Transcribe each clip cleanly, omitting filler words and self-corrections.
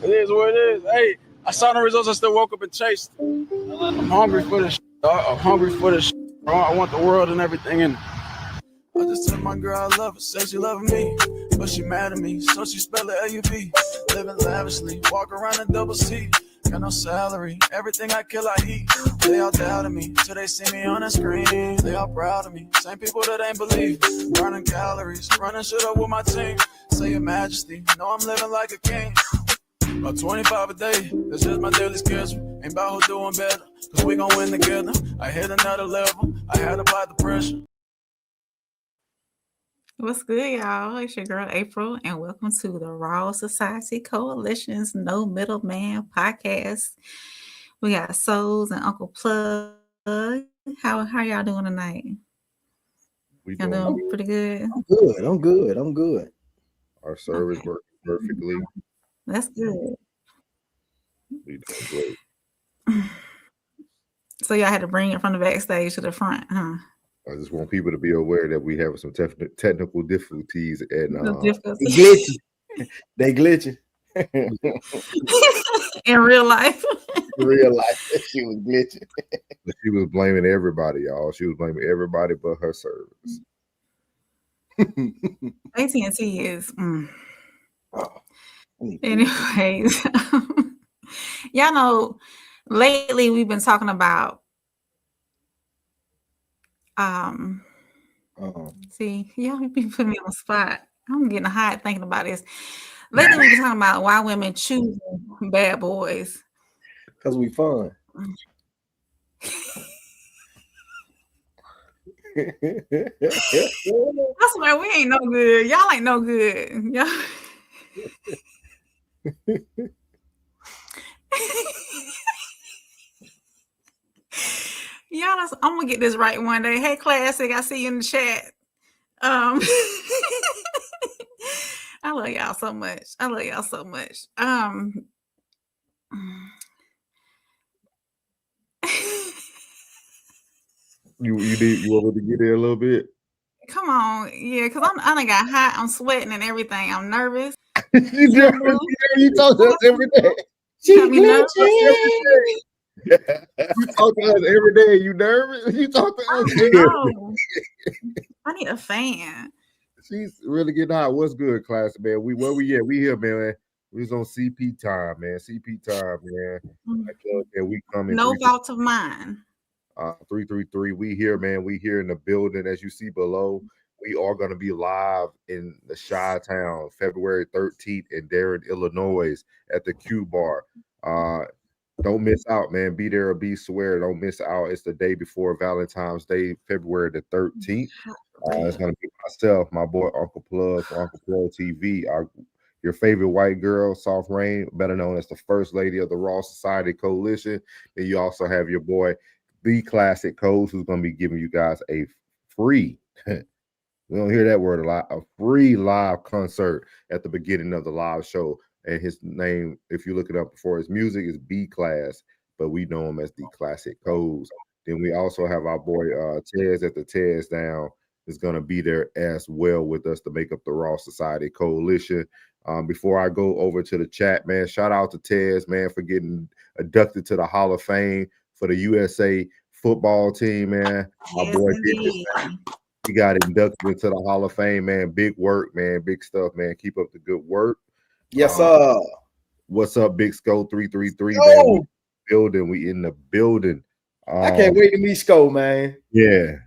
It is what it is. Hey, I saw the results. I still woke up and chased. I'm hungry for this. I'm hungry for this. I want the world and everything in it. I just told my girl I love her, said she loving me, but she mad at me, so she spell it L-U-V. Living lavishly, walk around in double C. Got no salary, everything I kill I eat. They all doubted me, till they see me on the screen. They all proud of me, same people that ain't believe. Burning calories, running shit up with my team. Say your majesty, know I'm living like a king. About 25 a day, that's just my daily schedule. Ain't about who doing better, cause we gon' win together. I hit another level, I had to apply the pressure. What's good, y'all? It's your girl April, and welcome to the Raw Society Coalition's No Middleman podcast. We got Souls and Uncle Plug. How y'all doing tonight? Y'all doing pretty good? I'm good. Our service works perfectly. That's good. We doing great. So y'all had to bring it from the backstage to the front, huh? I just want people to be aware that we have some technical difficulties and they glitching. In real life. In real life, she was glitching. But she was blaming everybody, y'all. She was blaming everybody but her service. AT&T is. Anyways, y'all know lately we've been talking about. See, y'all be putting me on the spot. I'm getting hot thinking about this. Lately we've been talking about why women choose bad boys. Because we fun. I swear we ain't no good. Y'all ain't no good. Y'all. Y'all, I'm gonna get this right one day. Hey, Classic, I see you in the chat. I love y'all so much. You want me to get there a little bit? Come on, yeah, because I done got hot. I'm sweating and everything. I'm nervous. You talk to us every day. You talk to us every day. You nervous? You talk to us every day. I need a fan. She's really getting hot. What's good, class, man? Where we at? We here, man. We was on CP time, man. CP time, man. We coming. No fault of mine. 333. We here, man. We here in the building. As you see below, we are going to be live in the Chi-Town, February 13th in Darren, Illinois, at the Q Bar. Don't miss out, man. Be there or be square. Don't miss out. It's the day before Valentine's Day, February the 13th. It's going to be myself, my boy Uncle Plug for Uncle Plug TV, your favorite white girl, Soft Rain, better known as the First Lady of the Raw Society Coalition. And you also have your boy, The Classic Codes, who's going to be giving you guys a free, we don't hear that word a lot, a free live concert at the beginning of the live show. And his name, if you look it up before his music, is B Class, but we know him as The Classic Codes. Then we also have our boy Tez at the Tez Down is going to be there as well with us to make up the Raw Society Coalition. Before I go over to the chat, man, shout out to Tez, man, for getting inducted to the Hall of Fame for the USA football team, man. My boy did this, man. He got inducted into the Hall of Fame, man. Big work, man. Big stuff, man. Keep up the good work. Yes, sir. What's up, Big Sco 333, man? We in the building. I can't wait to meet Sco, man. Yeah.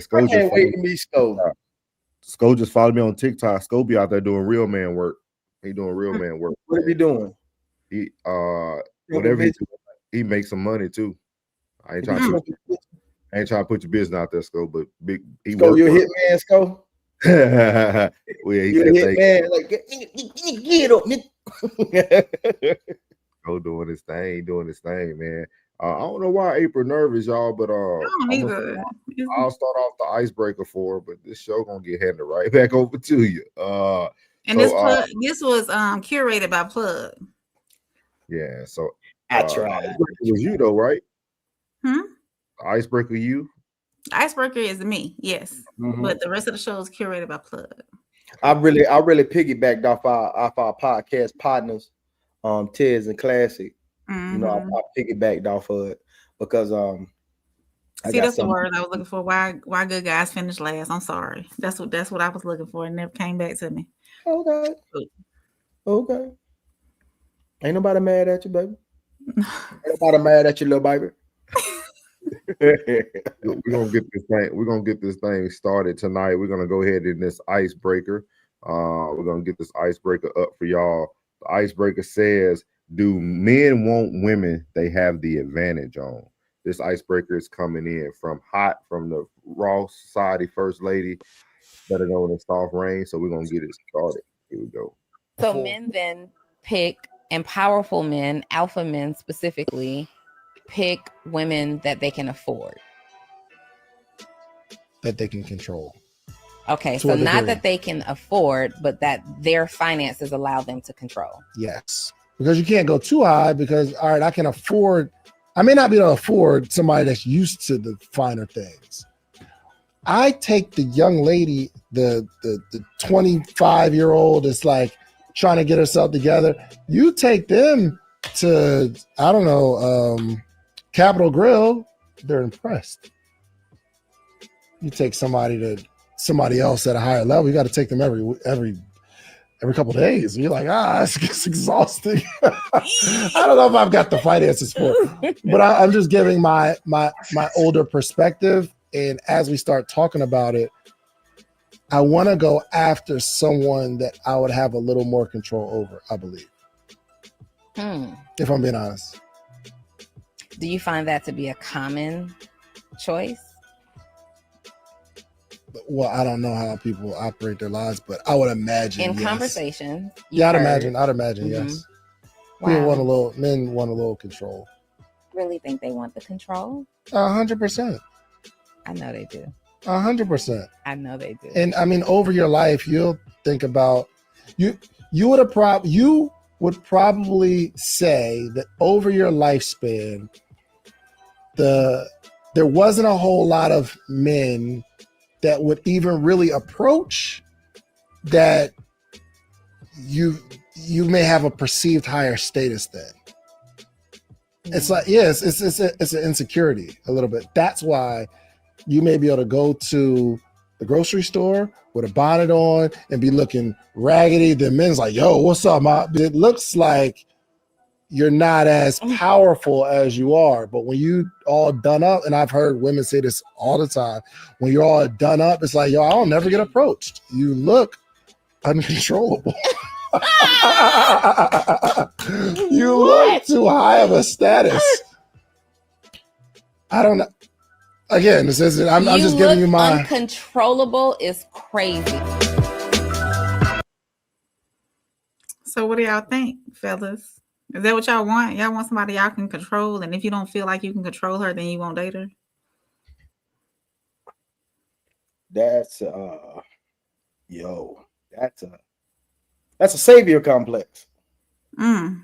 Sco I can't wait to meet Sco. Sco just followed me on TikTok. Sco be out there doing real man work. He doing real man work. What are he doing? He whatever he do, he makes some money too. I ain't trying to put your business out there, Sco, but he Sco, you're a hit man, Sco. Well, yeah, you're a hit man. Like, get up, nigga. Sco doing his thing, man. I don't know why April nervous, y'all, but I'll start off the icebreaker for her, but this show gonna get handed right back over to you. This was curated by Plug. Yeah, so I tried. It was you though, right? Icebreaker, you? Icebreaker is me, yes, but the rest of the show is curated by Plug. I really piggybacked off our podcast partners. Tiz and Classic. You know, Mhm. I piggybacked off of it because I See, got that's the some. word I was looking for. Why good guys finish last? I'm sorry. That's what I was looking for. It never came back to me. Okay, okay. Ain't nobody mad at you, baby. Ain't nobody mad at you, little baby. We're gonna get this thing. We're gonna get this thing started tonight. We're gonna go ahead in this icebreaker. We're gonna get this icebreaker up for y'all. The icebreaker says, "Do men want women they have the advantage on?" This icebreaker is coming in from the Raw Society First Lady, better known as Soft Rain. So we're gonna get it started. Here we go. So men then pick, and powerful men, alpha men specifically, pick women that they can afford. that they can control. Okay, To so a not degree. that they can afford, but that their finances allow them to control. Yes. Because you can't go too high because, all right, I can afford, I may not be able to afford somebody that's used to the finer things. I take the young lady, the 25-year-old that's like trying to get herself together. You take them to, I don't know, Capitol Grill, they're impressed. You take somebody else at a higher level, you got to take them every couple of days. And you're like, it's exhausting. I don't know if I've got the finances for it, but I'm just giving my older perspective. And as we start talking about it, I want to go after someone that I would have a little more control over, I believe. If I'm being honest. Do you find that to be a common choice? Well, I don't know how people operate their lives, but I would imagine In yes. conversation. Yeah, I'd imagine, Mhm. yes. Wow. Men want a little control. Really think they want the control? 100%. I know they do. 100%. I know they do. And I mean, over your life, you'll think about you would probably say that over your lifespan, there wasn't a whole lot of men that would even really approach that you may have a perceived higher status than. It's like, yes, it's an insecurity a little bit. That's why you may be able to go to the grocery store with a bonnet on and be looking raggedy. The men's like, yo, what's up, ma? It looks like you're not as powerful as you are. But when you all done up, and I've heard women say this all the time, when you're all done up, it's like, yo, I'll never get approached. You look uncontrollable. You look too high of a status. I don't know. Again, this isn't. I'm just giving you my. Uncontrollable is crazy. So what do y'all think, fellas? Is that what y'all want? Y'all want somebody y'all can control, and if you don't feel like you can control her, then you won't date her? That's that's a savior complex. And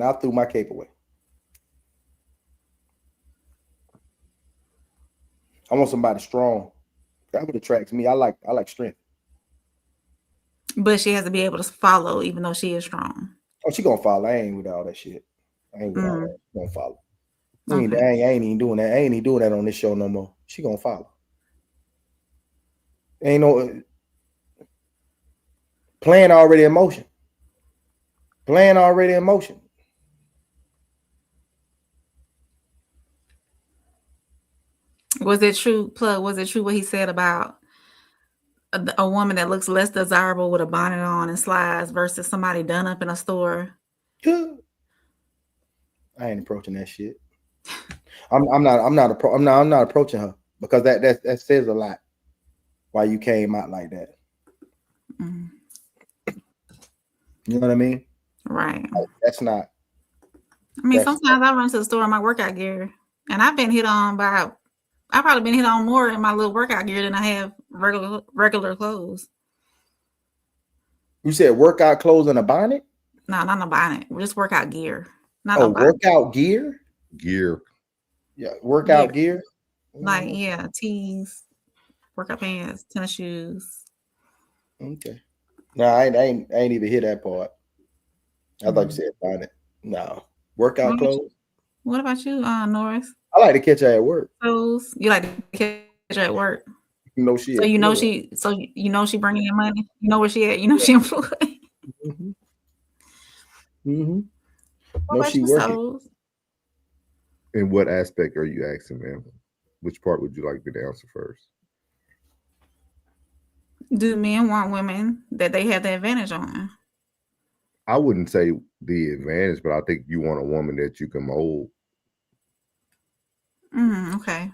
I threw my cape away. I want somebody strong. That would attract me. I like strength. But she has to be able to follow, even though she is strong. Oh, she gonna follow. I ain't with all that shit. I ain't with all that. She gonna follow. Okay. I ain't even doing that. I ain't even doing that on this show no more. She gonna follow. Ain't no plan already in motion. Plan already in motion. Was it true, Plug? Was it true what he said about a woman that looks less desirable with a bonnet on and slides versus somebody done up in a store? I ain't approaching that shit. I'm not approaching her because that says a lot. Why you came out like that? Mm. You know what I mean? Right. That's not. I mean, sometimes I run to the store in my workout gear, and I've been hit on by. I've probably been hit on more in my little workout gear than I have regular clothes. You said workout clothes and a bonnet? No, not a bonnet. Just workout gear. Not Oh, no bonnet. workout gear? Gear. Yeah, workout gear. Like, yeah, tees, workout pants, tennis shoes. Okay. No, I ain't even hear that part. I thought you said find it. No. Workout clothes. What about you, Norris? I like to catch her at work. Clothes? You like to catch her at work? No, she. So you know she. So you know she bringing in money. You know where she at. You know she employed. Mm-hmm. Mm-hmm. What No, about she you, working. Souls? In what aspect are you asking, ma'am? Which part would you like me to answer first? Do men want women that they have the advantage on? I wouldn't say the advantage, but I think you want a woman that you can mold, Okay.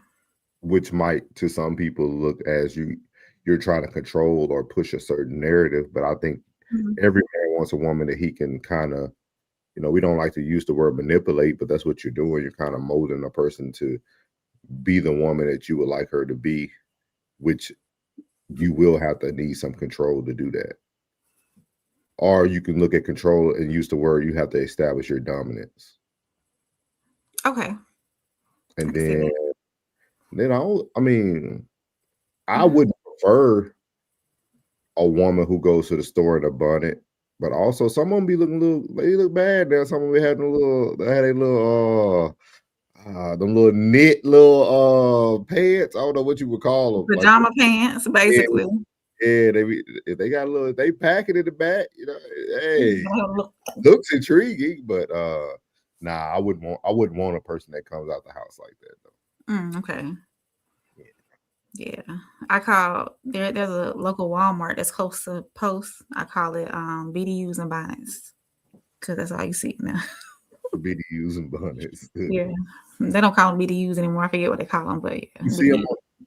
which might to some people look as you're trying to control or push a certain narrative. But I think every man wants a woman that he can kind of, we don't like to use the word manipulate, but that's what you're doing. You're kind of molding a person to be the woman that you would like her to be, which you will have to need some control to do that. Or you can look at control and use the word you have to establish your dominance. Okay. And I would prefer a woman who goes to the store in a bonnet, but also some of them be looking they look bad now. Some of them had them little knit pants. I don't know what you would call them. Pajama pants, basically. Yeah, they got they pack it in the back, hey, looks intriguing, but nah, I wouldn't want a person that comes out the house like that though. Okay. Yeah. I call there's a local Walmart that's close to Post. I call it BDUs and bonnets. Because that's all you see now. BDUs and bonnets. Yeah. They don't call them BDUs anymore. I forget what they call them, but yeah.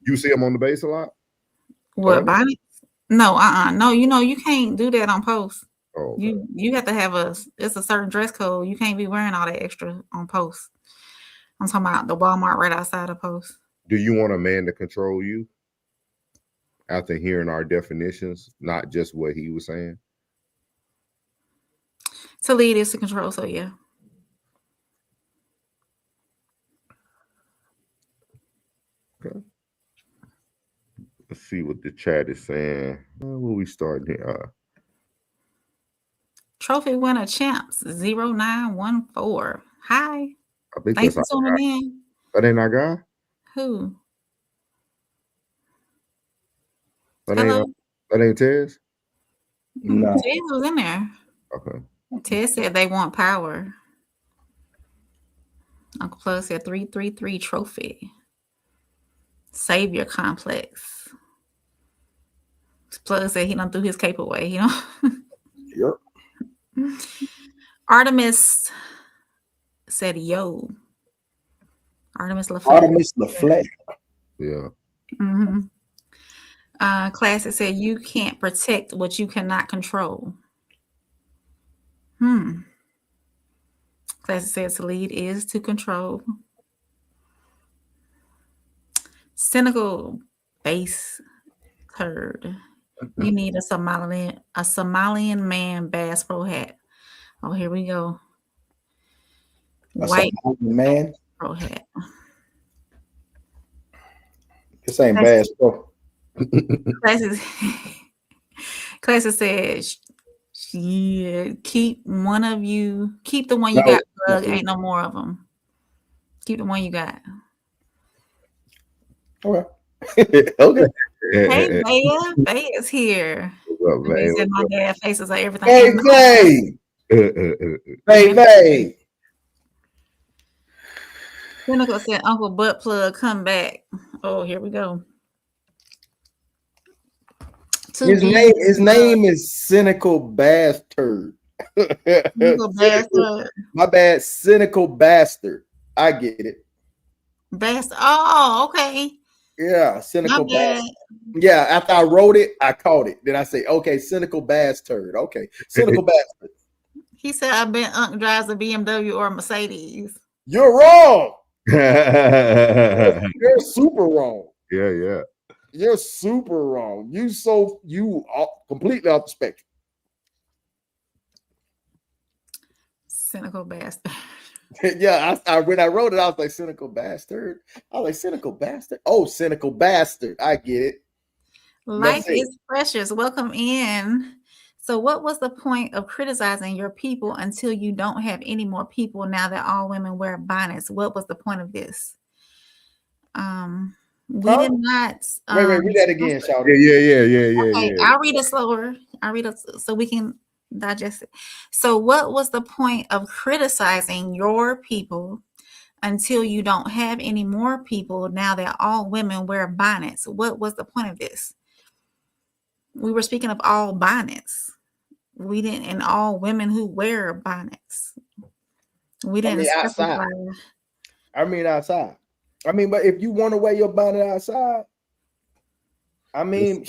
You see them on the base a lot? What, bonnets? No, no, you can't do that on Post. Oh, okay. You have to have it's a certain dress code. You can't be wearing all that extra on Post. I'm talking about the Walmart right outside of Post. Do you want a man to control you? After hearing our definitions, not just what he was saying? To lead is to control, so yeah. Okay. Let's see what the chat is saying. Where we starting here? Trophy winner champs 0914. Hi. I think Thanks that's for tuning in. That ain't our guy? Who? That ain't Tez? No. Tez was in there. Okay. Tez said they want power. Uncle Plug said 333 trophy. Savior complex. Plug said he done threw his cape away, Yep. Artemis said, yo. Artemis LaFleur. Yeah. Classic said, you can't protect what you cannot control. Classic said, to lead is to control. Cynical base turd. You need a Somalian man Bass Pro hat. Oh, here we go. White man Pro hat. This ain't Bass Pro. Classic says, yeah, keep the one you got, Plug. Ain't no more of them. Keep the one you got. Okay. Okay. Hey, Bay is here. What's up, Bay? Said my dad faces like everything. Hey, Bay. Cynical said, Uncle Butt Plug, come back. Oh, here we go. His name is Cynical Bastard. Cynical Bastard. My bad, Cynical Bastard. I get it. Bastard. Oh, okay. Yeah, Cynical Bastard. Yeah, after I wrote it, I caught it. Then I say, okay, Cynical Bastard. Okay, Cynical Bastard. He said, I bet Unc drives a BMW or a Mercedes. You're wrong. You're super wrong. Yeah. You're super wrong. You are completely off the spectrum. Cynical Bastard. Yeah, I when I wrote it, I was like, Cynical Bastard. I was like, Cynical Bastard. Oh, Cynical Bastard. I get it. Life is precious. Welcome in. So what was the point of criticizing your people until you don't have any more people now that all women wear bonnets? What was the point of this? We Huh? did not. Wait, read that again, Yeah, Shawty. Okay, yeah. I'll read it slower. I'll read it so we can digest it. So what was the point of criticizing your people until you don't have any more people now that all women wear bonnets? What was the point of this? We were speaking of all bonnets. We didn't, and all women who wear bonnets. We didn't Outside. specify. Outside. But if you want to wear your bonnet outside, Do you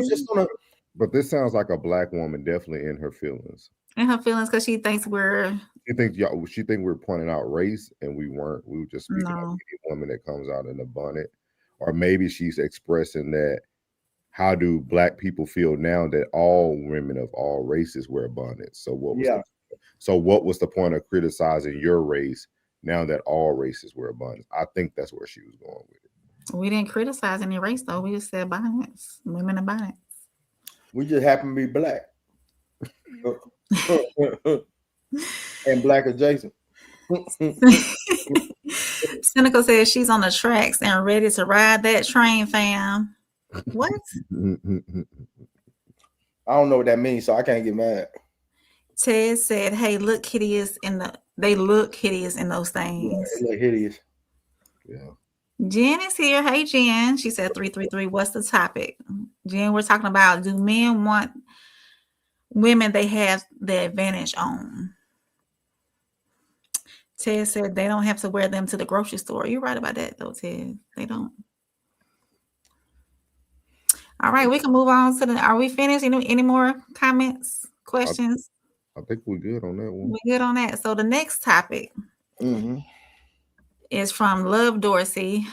just gonna. But this sounds like a black woman definitely in her feelings. In her feelings because she thinks we're. She think we're pointing out race, and we weren't. We were just speaking of No. any woman that comes out in a bonnet, or maybe she's expressing that. How do black people feel now that all women of all races wear bonnets? So what was the point of criticizing your race now that all races wear bonnets? I think that's where she was going with it. We didn't criticize any race though. We just said bonnets, women in bonnets. We just happen to be black. And black adjacent. Cynical says she's on the tracks and ready to ride that train, fam. What? I don't know what that means, so I can't get mad. Ted said, "Hey, look hideous they look hideous in those things." They look hideous. Yeah. Jen is here. Hey, Jen. She said 333. What's the topic? Jen, we're talking about, do men want women they have the advantage on? Ted said they don't have to wear them to the grocery store. You're right about that, though, Ted. They don't. All right, we can move on to are we finished? Any more comments, questions? I think we're good on that one. We're good on that. So the next topic is from Love Dorsey.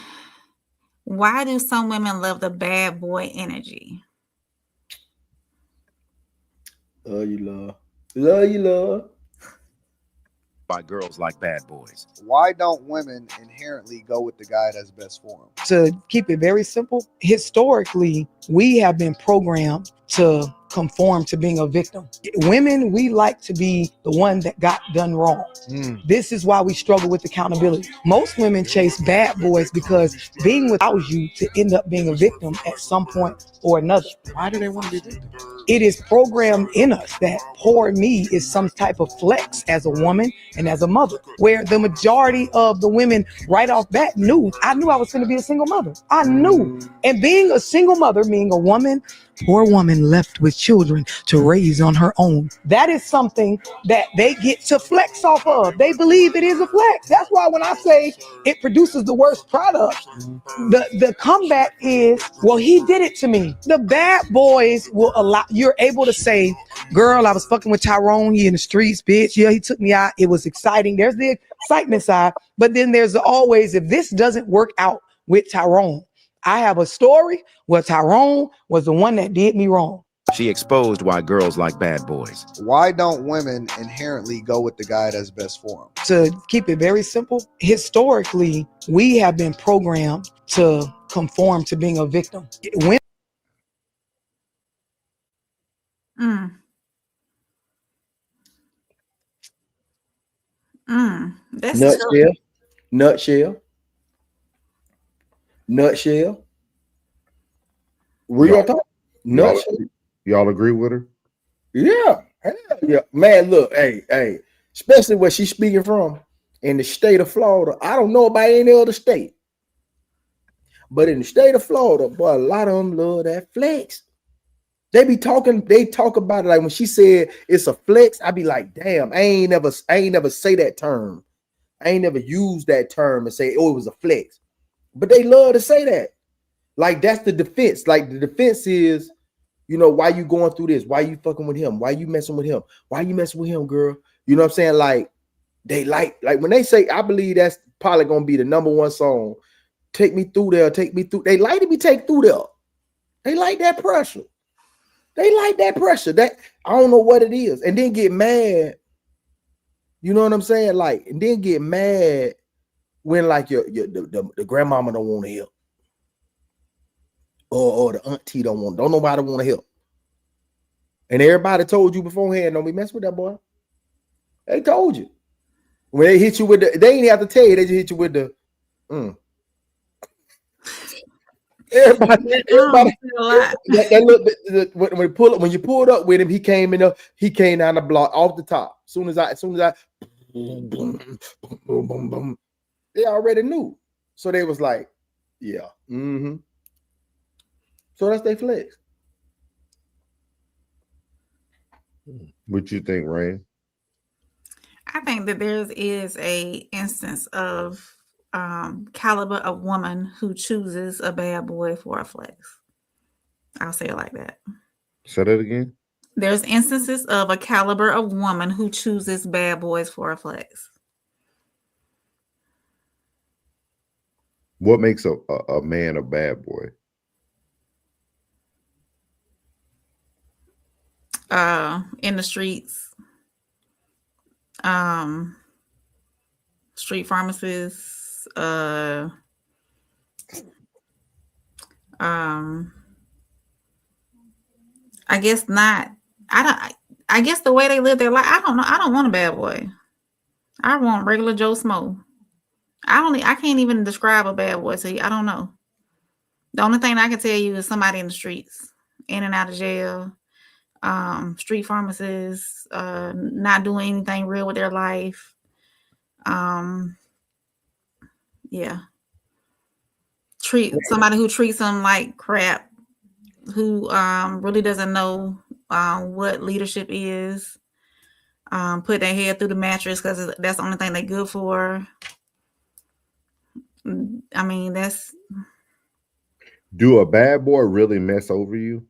Why do some women love the bad boy energy? Love you, love. By girls like bad boys. Why don't women inherently go with the guy that's best for them? To keep it very simple, historically, we have been programmed to conform to being a victim. Women, we like to be the one that got done wrong. This is why we struggle with accountability. Most women chase bad boys because being without you to end up being a victim at some point or another. Why do they want to be victims? It is programmed in us that poor me is some type of flex as a woman and as a mother, where the majority of the women right off bat I knew I was going to be a single mother. I knew. And being a single mother, being a woman, poor woman left with children to raise on her own. That is something that they get to flex off of. They believe it is a flex. That's why when I say it produces the worst product, the comeback is, well, he did it to me. The bad boys will allow, you're able to say, girl, I was fucking with Tyrone. He in the streets, bitch. Yeah, he took me out. It was exciting. There's the excitement side. But then there's always, if this doesn't work out with Tyrone, I have a story where Tyrone was the one that did me wrong. She exposed why girls like bad boys. Why don't women inherently go with the guy that's best for them? To keep it very simple, historically, we have been programmed to conform to being a victim. That's Nutshell. Real talk. Nutshell. Y'all agree with her? Yeah. Hell yeah. Man, look, hey, especially where she's speaking from in the state of Florida. I don't know about any other state. But in the state of Florida, boy, a lot of them love that flex. They talk about it like when she said it's a flex, I be like, damn, I ain't never say that term. I ain't never used that term and say, oh, it was a flex. But they love to say that. Like, that's the defense. Like, the defense is, you know, why you going through this? Why you fucking with him? Why you messing with him? Why you messing with him, girl? You know what I'm saying? Like, they like when they say, I believe that's probably gonna be the #1 song. Take me through there, take me through. They like to be taken through there. They like that pressure. That I don't know what it is. And then get mad. You know what I'm saying? Like, and then get mad when like the grandmama don't want to help. Or the auntie don't nobody want to help. And everybody told you beforehand, don't be messing with that boy. They told you. When they hit you with the, they ain't have to tell you, they just hit you with the Everybody, that look, when we pull up, when you pulled up with him, he came down the block off the top. As soon as I boom, boom, boom, boom, boom. They already knew. So they was like, yeah. So that's their flex. What you think, Rain? I think that there is a instance of caliber of woman who chooses a bad boy for a flex. I'll say it like that. Say that again. There's instances of a caliber of woman who chooses bad boys for a flex. What makes a man a bad boy? In the streets, street pharmacists, I guess not. I guess the way they live their life, I don't know. I don't want a bad boy. I want regular Joe Smo. I can't even describe a bad boy to you. I don't know. The only thing I can tell you is somebody in the streets, in and out of jail, street pharmacists, not doing anything real with their life. Yeah. Somebody who treats them like crap, who really doesn't know what leadership is. Put their head through the mattress because that's the only thing they're good for. I mean, that's. Do a bad boy really mess over you?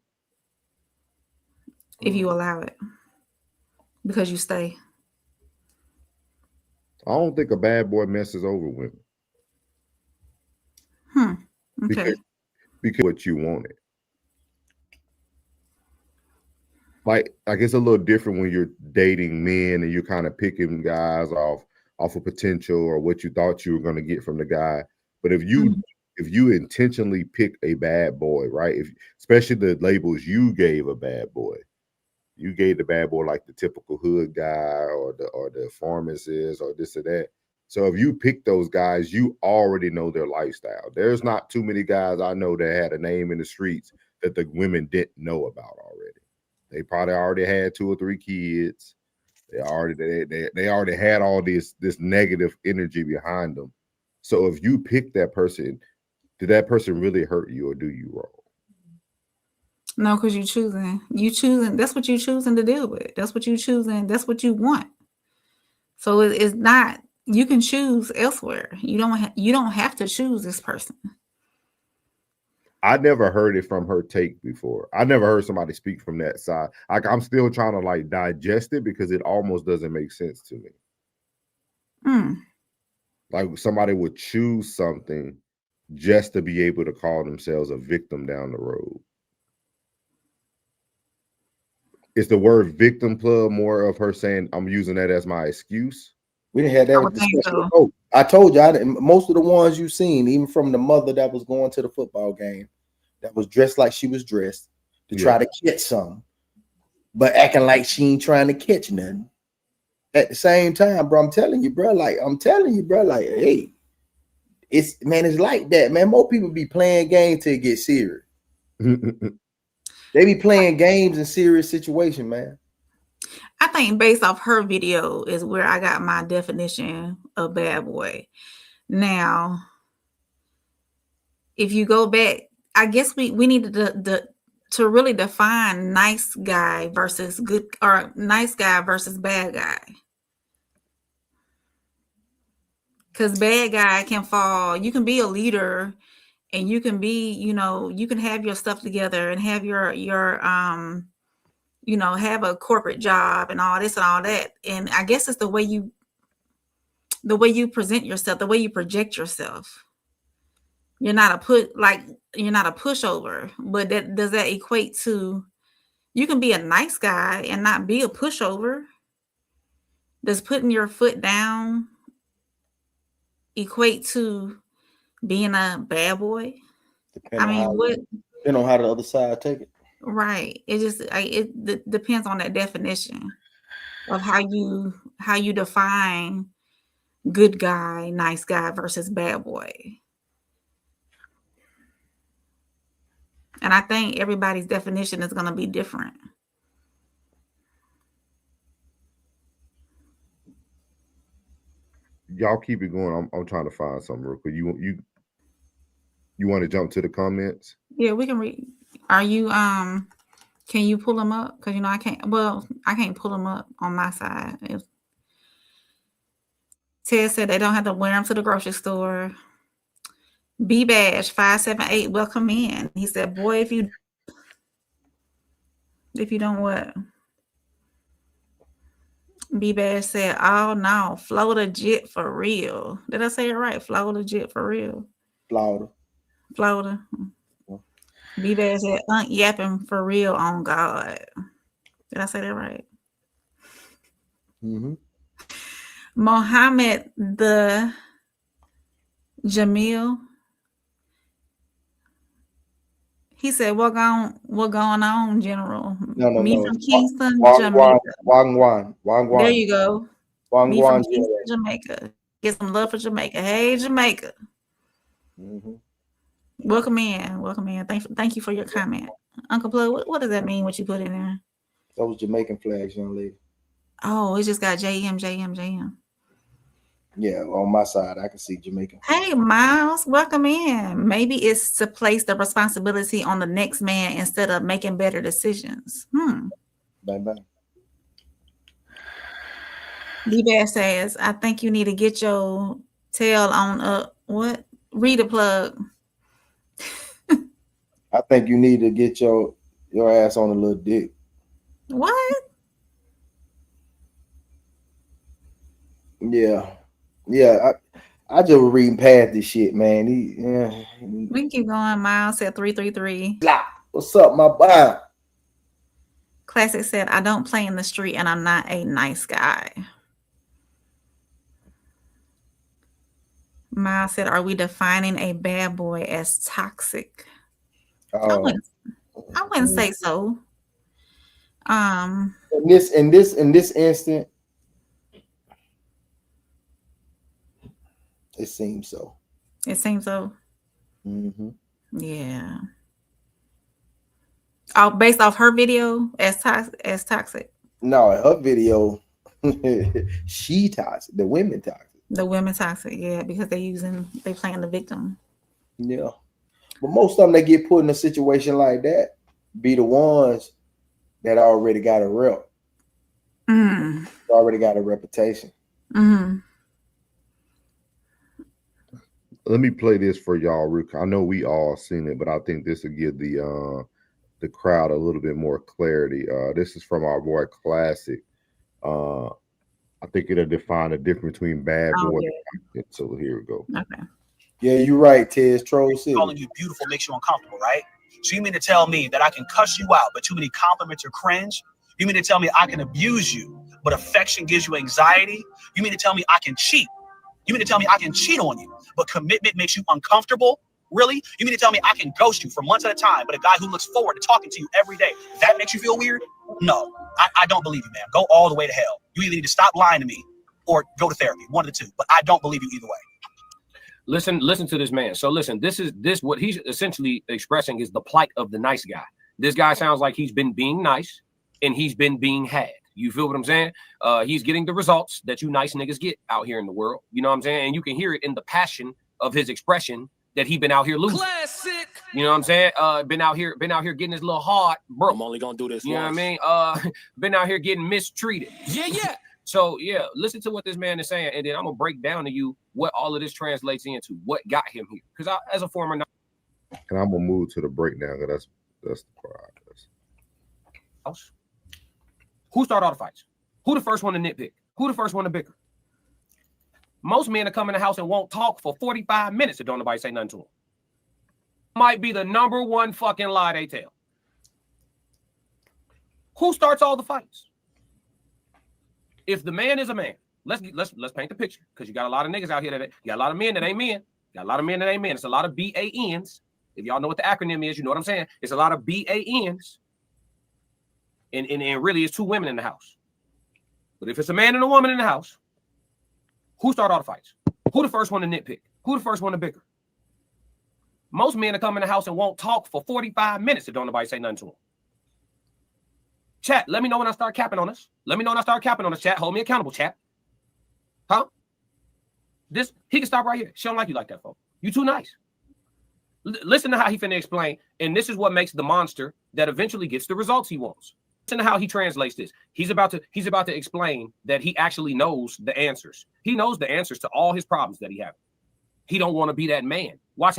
If you allow it, because you stay. I don't think a bad boy messes over women. Okay. Because what you wanted. Like it's a little different when you're dating men and you're kind of picking guys off of potential or what you thought you were going to get from the guy. But if you intentionally pick a bad boy, right? Especially the labels you gave a bad boy, you gave the bad boy like the typical hood guy or the pharmacist or this or that. So if you pick those guys, you already know their lifestyle. There's not too many guys I know that had a name in the streets that the women didn't know about already. They probably already had 2 or 3 kids. They already had all this negative energy behind them. So if you pick that person, did that person really hurt you or do you wrong? No, because you're choosing. That's what you're choosing to deal with. That's what you're choosing. That's what you want. So it's not. You can choose elsewhere. You don't have to choose this person. I never heard it from her take before. I never heard somebody speak from that side. I'm still trying to digest it because it almost doesn't make sense to me. Like somebody would choose something just to be able to call themselves a victim down the road. Is the word victim club more of her saying I'm using that as my excuse? We didn't have that discussion. So. I told you, most of the ones you've seen, even from the mother that was going to the football game, that was dressed like she was dressed to try to catch something, but acting like she ain't trying to catch nothing. At the same time, bro, I'm telling you, bro, hey, it's like that, man. More people be playing games till it get serious. They be playing games in serious situation, man. I think based off her video is where I got my definition of bad boy. Now, if you go back, I guess we needed to really define nice guy versus good, or nice guy versus bad guy. Because bad guy can fall. You can be a leader and you can be, you can have your stuff together and have your have a corporate job and all this and all that. And I guess it's the way you present yourself, the way you project yourself. You're not a pushover, but does that equate to you can be a nice guy and not be a pushover? Does putting your foot down equate to being a bad boy? Depending on how the other side take it. Right. It just depends on that definition of how you define good guy, nice guy versus bad boy. And I think everybody's definition is going to be different. Y'all keep it going. I'm trying to find something real quick. You want to jump to the comments? Yeah, we can read. Are you can you pull them up? Because I can't. Well, I can't pull them up on my side. Ted said they don't have to wear them to the grocery store. B Bash 578, welcome in. He said, "Boy, if you don't what?" B Bash said, "Oh no, Florida Jet for real." Did I say it right? Florida Jet for real. Florida. B Bash said, yapping for real on God. Did I say that right? Mm-hmm. Mohammed the Jamil. He said, what going on, General? No. Me from Kingston, Wagwan. Jamaica. There you go. Me from Wagwan. Kingston, Jamaica. Get some love for Jamaica. Hey, Jamaica. Mm-hmm. Welcome in. Thank you for your comment. Uncle Plug, what does that mean, what you put in there? Those Jamaican flags, young lady. Oh, it just got JM. Yeah, on my side, I can see Jamaican. Hey, Miles, welcome in. Maybe it's to place the responsibility on the next man instead of making better decisions. Bye. D-Bash says, I think you need to get your tail on up. What? Read a plug. I think you need to get your ass on a little dick. What? Yeah. I just was reading past this shit, man. We can keep going. Miles said 333. What's up, my boy? Classic said, I don't play in the street and I'm not a nice guy. Miles said, are we defining a bad boy as toxic? I wouldn't say so. In this instant, it seems so. It seems so. Mm-hmm. Yeah. Oh, based off her video as toxic. No, her video, she toxic. The women toxic. The women toxic, yeah, because they playing the victim. Yeah, but most of them they get put in a situation like that be the ones that already got a rep, already got a reputation. Mm-hmm. Let me play this for y'all, Rick. I know we all seen it, but I think this will give the crowd a little bit more clarity. This is from our boy Classic. I think it'll define the difference between bad boy. Yeah. So here we go. Okay. Yeah, you're right, Tez. Troll City. Calling you beautiful makes you uncomfortable, right? So you mean to tell me that I can cuss you out, but too many compliments are cringe? You mean to tell me I can abuse you, but affection gives you anxiety? You mean to tell me I can cheat? You mean to tell me I can cheat on you, but commitment makes you uncomfortable? Really? You mean to tell me I can ghost you for months at a time, but a guy who looks forward to talking to you every day, that makes you feel weird? No, I don't believe you, man. Go all the way to hell. You either need to stop lying to me or go to therapy, one of the two, but I don't believe you either way. Listen to this man. So listen, this what he's essentially expressing is the plight of the nice guy. This guy sounds like he's been being nice and he's been being had. You feel what I'm saying? He's getting the results that you nice niggas get out here in the world. You know what I'm saying? And you can hear it in the passion of his expression that he been out here losing. Classic. You know what I'm saying? Been out here getting his little heart broke. I'm only gonna do this. You know what I mean? Been out here getting mistreated. Yeah. So yeah, listen to what this man is saying, and then I'm gonna break down to you what all of this translates into, what got him here. Because as a former, and I'm gonna move to the breakdown. That's the part. Who started all the fights? Who the first one to nitpick? Who the first one to bicker? Most men that come in the house and won't talk for 45 minutes and don't nobody say nothing to them. Might be the number one fucking lie they tell. Who starts all the fights? If the man is a man, let's paint the picture, because you got a lot of niggas out here you got a lot of men that ain't men. You got a lot of men that ain't men. It's a lot of BANs. If y'all know what the acronym is, you know what I'm saying. It's a lot of BANs and really it's two women in the house. But if it's a man and a woman in the house, who start all the fights? Who the first one to nitpick? Who the first one to bicker? Most men will come in the house and won't talk for 45 minutes if don't nobody say nothing to them. Chat, let me know when I start capping on us. Let me know when I start capping on us, chat. Hold me accountable, chat. Huh? He can stop right here. She don't like you like that, folks. You too nice. Listen to how he finna explain, and this is what makes the monster that eventually gets the results he wants. Listen to how he translates this. He's about to explain that he actually knows the answers. He knows the answers to all his problems that he has. He don't want to be that man. Watch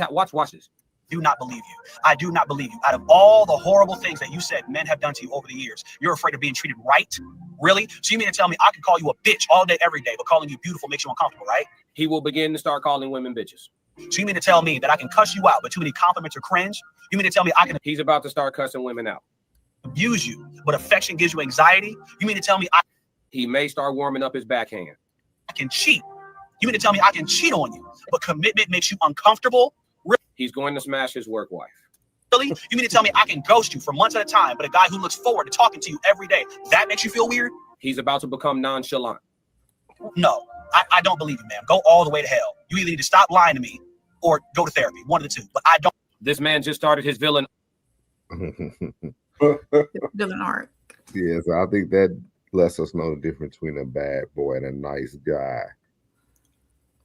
this. Do not believe you. I do not believe you. Out of all the horrible things that you said men have done to you over the years, you're afraid of being treated right? Really? So you mean to tell me I can call you a bitch all day, every day, but calling you beautiful makes you uncomfortable, right? He will begin to start calling women bitches. So you mean to tell me that I can cuss you out, but too many compliments are cringe? You mean to tell me I can He's about to start cussing women out. abuse you, but affection gives you anxiety? You mean to tell me He may start warming up his backhand. I can cheat? You mean to tell me I can cheat on you, but commitment makes you uncomfortable? He's going to smash his work wife. Really? You mean to tell me I can ghost you for months at a time, but a guy who looks forward to talking to you every day, that makes you feel weird? He's about to become nonchalant. No, I don't believe you, man. Go all the way to hell. You either need to stop lying to me or go to therapy. One of the two. But I don't. This man just started his villain. Villain arc. Yeah, so I think that lets us know the difference between a bad boy and a nice guy.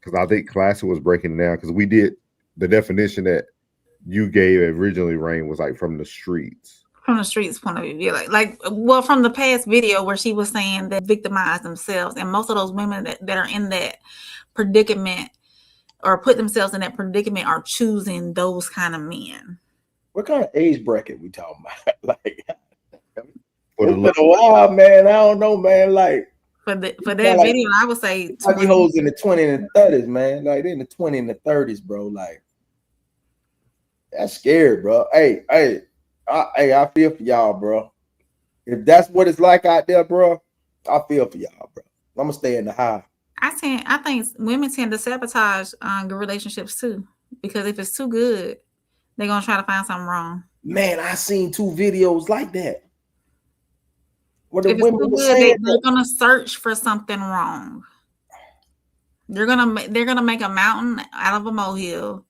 Because I think Classic was breaking down, because we did the definition that you gave originally, Rain, was like from the streets. From the streets point of view, yeah, well, from the past video where she was saying that victimize themselves, and most of those women that are in that predicament or put themselves in that predicament are choosing those kind of men. What kind of age bracket we talking about? Like, For it's been a while, man. I don't know, man. Like for that like, video, I would say like hoes in the 20s and 30s, man. Like they're in the 20s and the 30s, bro. Like that's scary, bro. Hey, I feel for y'all, bro. If that's what it's like out there, bro, I feel for y'all, bro. I'm gonna stay in the high. I think women tend to sabotage good relationships too, because if it's too good, they're gonna try to find something wrong. Man, I seen 2 videos like that. Where the If it's women too were good, saying they're gonna search for something wrong. They're gonna make a mountain out of a molehill.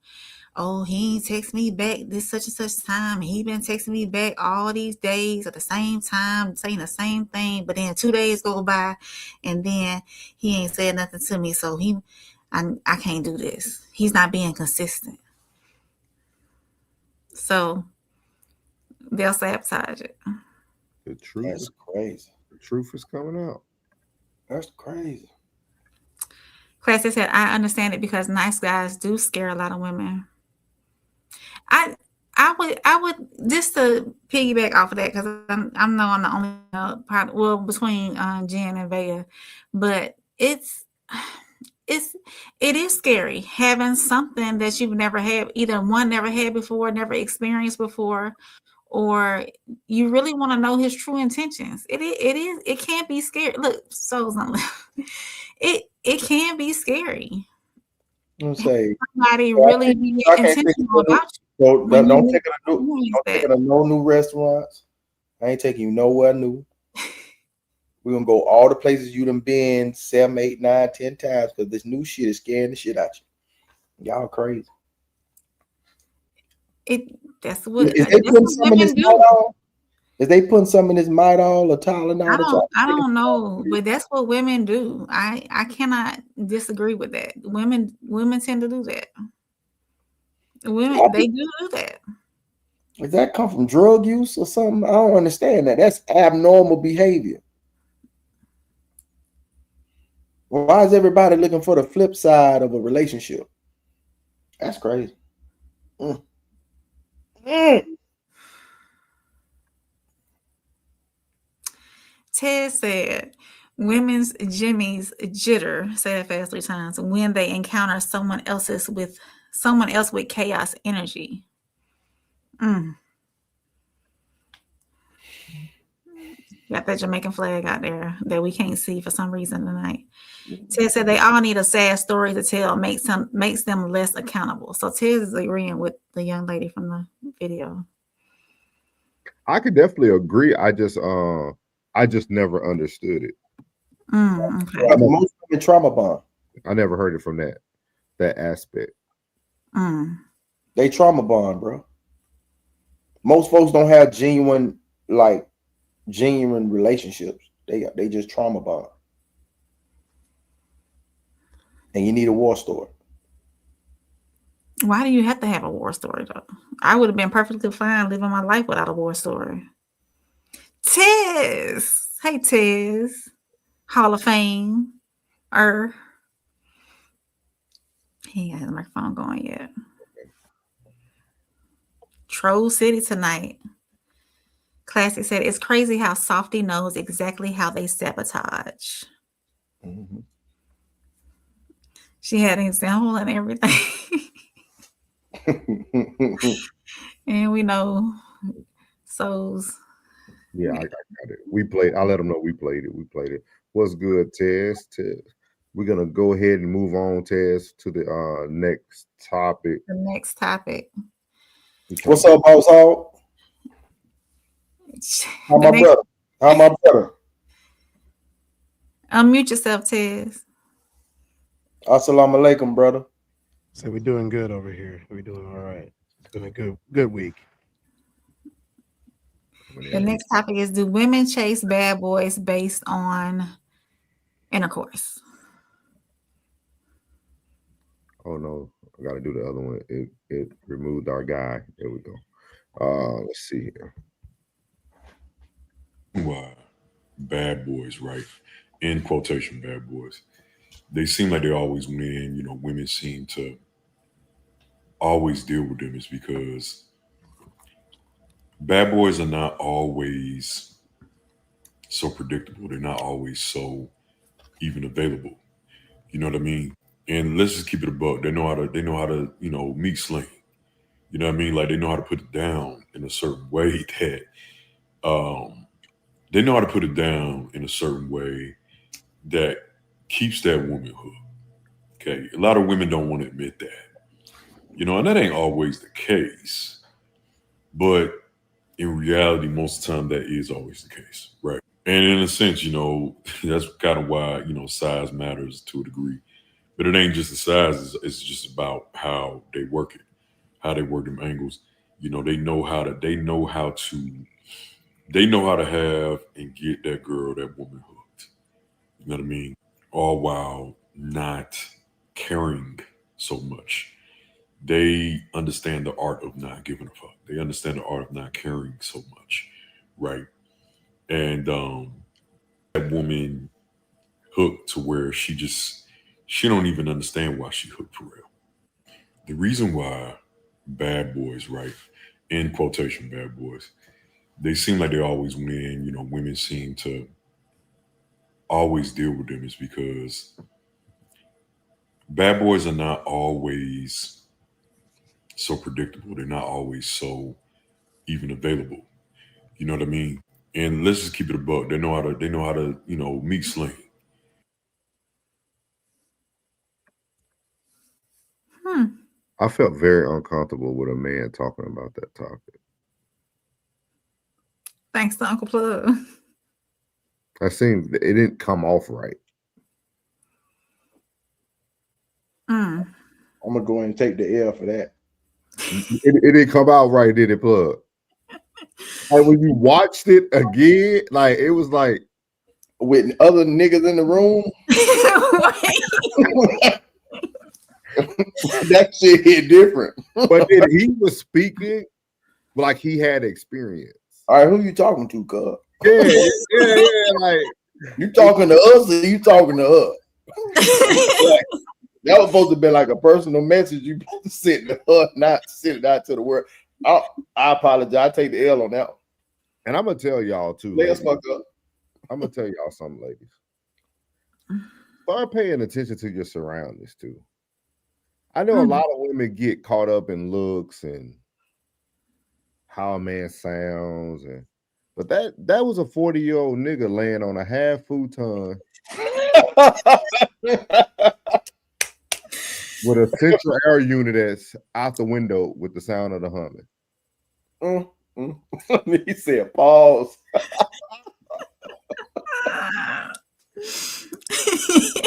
Oh, he ain't text me back this such and such time. He been texting me back all these days at the same time, saying the same thing. But then 2 days go by, and then he ain't said nothing to me. So I can't do this. He's not being consistent. So they'll sabotage it. The truth that's crazy. The truth is coming out. That's crazy. Classy said, I understand it because nice guys do scare a lot of women. I would just to piggyback off of that, because I know I'm the only part, well, between Jen and Vea, but it is scary having something that you've never had, either one never had before, never experienced before, or you really want to know his true intentions. It can be scary. Look, souls on left. It can be scary. I'm saying somebody really be intentional about you. Don't take it to no new restaurants. I ain't taking you nowhere new. We're gonna go all the places you done been 7, 8, 9, 10 times, because this new shit is scaring the shit out you. Y'all crazy. That's what is they putting some in this Midol? Is they putting some in this Midol or Tylenol? I don't know, but that's what women do. I cannot disagree with that. Women tend to do that. Women, they do that. Does that come from drug use or something? I don't understand that. That's abnormal behavior. Why is everybody looking for the flip side of a relationship? That's crazy. Ted said, women's jimmies jitter, say that fast 3 times, when they encounter someone else with chaos energy. Got that Jamaican flag out there that we can't see for some reason tonight. Ted said they all need a sad story to tell, makes them less accountable. So Ted is agreeing with the young lady from the video. I could definitely agree. I just never understood it. Okay. Most women trauma bond. I never heard it from that aspect. They trauma bond, bro. Most folks don't have genuine relationships. They just trauma bond. And you need a war story. Why do you have to have a war story though? I would have been perfectly fine living my life without a war story. Tiz. Hey Tiz. Hall of Fame. He ain't got the microphone going yet. Troll City tonight. Classic said, it's crazy how Softy knows exactly how they sabotage. Mm-hmm. She had an example and everything. And we know souls. Yeah, I got it. We played. I let them know we played it. What's good, Tez? We're gonna go ahead and move on, Tez, to the next topic. The next topic. What's up, boss hog? How my brother? How my brother? Unmute yourself, Tez. Assalamu alaikum, brother. So we're doing good over here. We're doing all right. It's been a good week. The next topic is, do women chase bad boys based on intercourse? Oh no, I gotta do the other one. It removed our guy. There we go. Let's see here. Why bad boys, right? In quotation, bad boys. They seem like they always win. You know, women seem to always deal with them. Is because bad boys are not always so predictable. They're not always so even available. You know what I mean? And let's just keep it a buck. They know how to, meat sling. You know what I mean? Like they know how to put it down in a certain way that they know how to put it down in a certain way that keeps that woman hooked. Okay. A lot of women don't want to admit that. And that ain't always the case. But in reality, most of the time that is always the case. Right. And in a sense, that's kind of why, size matters to a degree. But it ain't just the size, it's just about how they work it, how they work them angles. They know how to have and get that girl, that woman hooked. You know what I mean? All while not caring so much. They understand the art of not giving a fuck. They understand the art of not caring so much. Right. And that woman hooked to where she don't even understand why she hooked for real. The reason why bad boys, right, in quotation, bad boys, they seem like they always win. Women seem to always deal with them is because bad boys are not always so predictable. They're not always so even available. You know what I mean? And let's just keep it a buck. They know how to, meat sling. I felt very uncomfortable with a man talking about that topic. Thanks to Uncle Plug. I seen it didn't come off right. I'm gonna go and take the L for that. It didn't come out right, did it, Plug? Like when you watched it again, like it was like with other niggas in the room. That shit hit different. But then he was speaking like he had experience. All right, who you talking to, cuz? Yeah. Like you talking to us or you talking to her? That was supposed to be like a personal message. You supposed to send to her, not send it out to the world. I apologize. I take the L on that one. And I'm gonna tell y'all too. Let's fuck up. I'm gonna tell y'all something, ladies. Start paying attention to your surroundings too. I know a lot of women get caught up in looks and how a man sounds, but that was a 40-year-old nigga laying on a half futon with a central air unit that's out the window with the sound of the humming. He said, "Pause."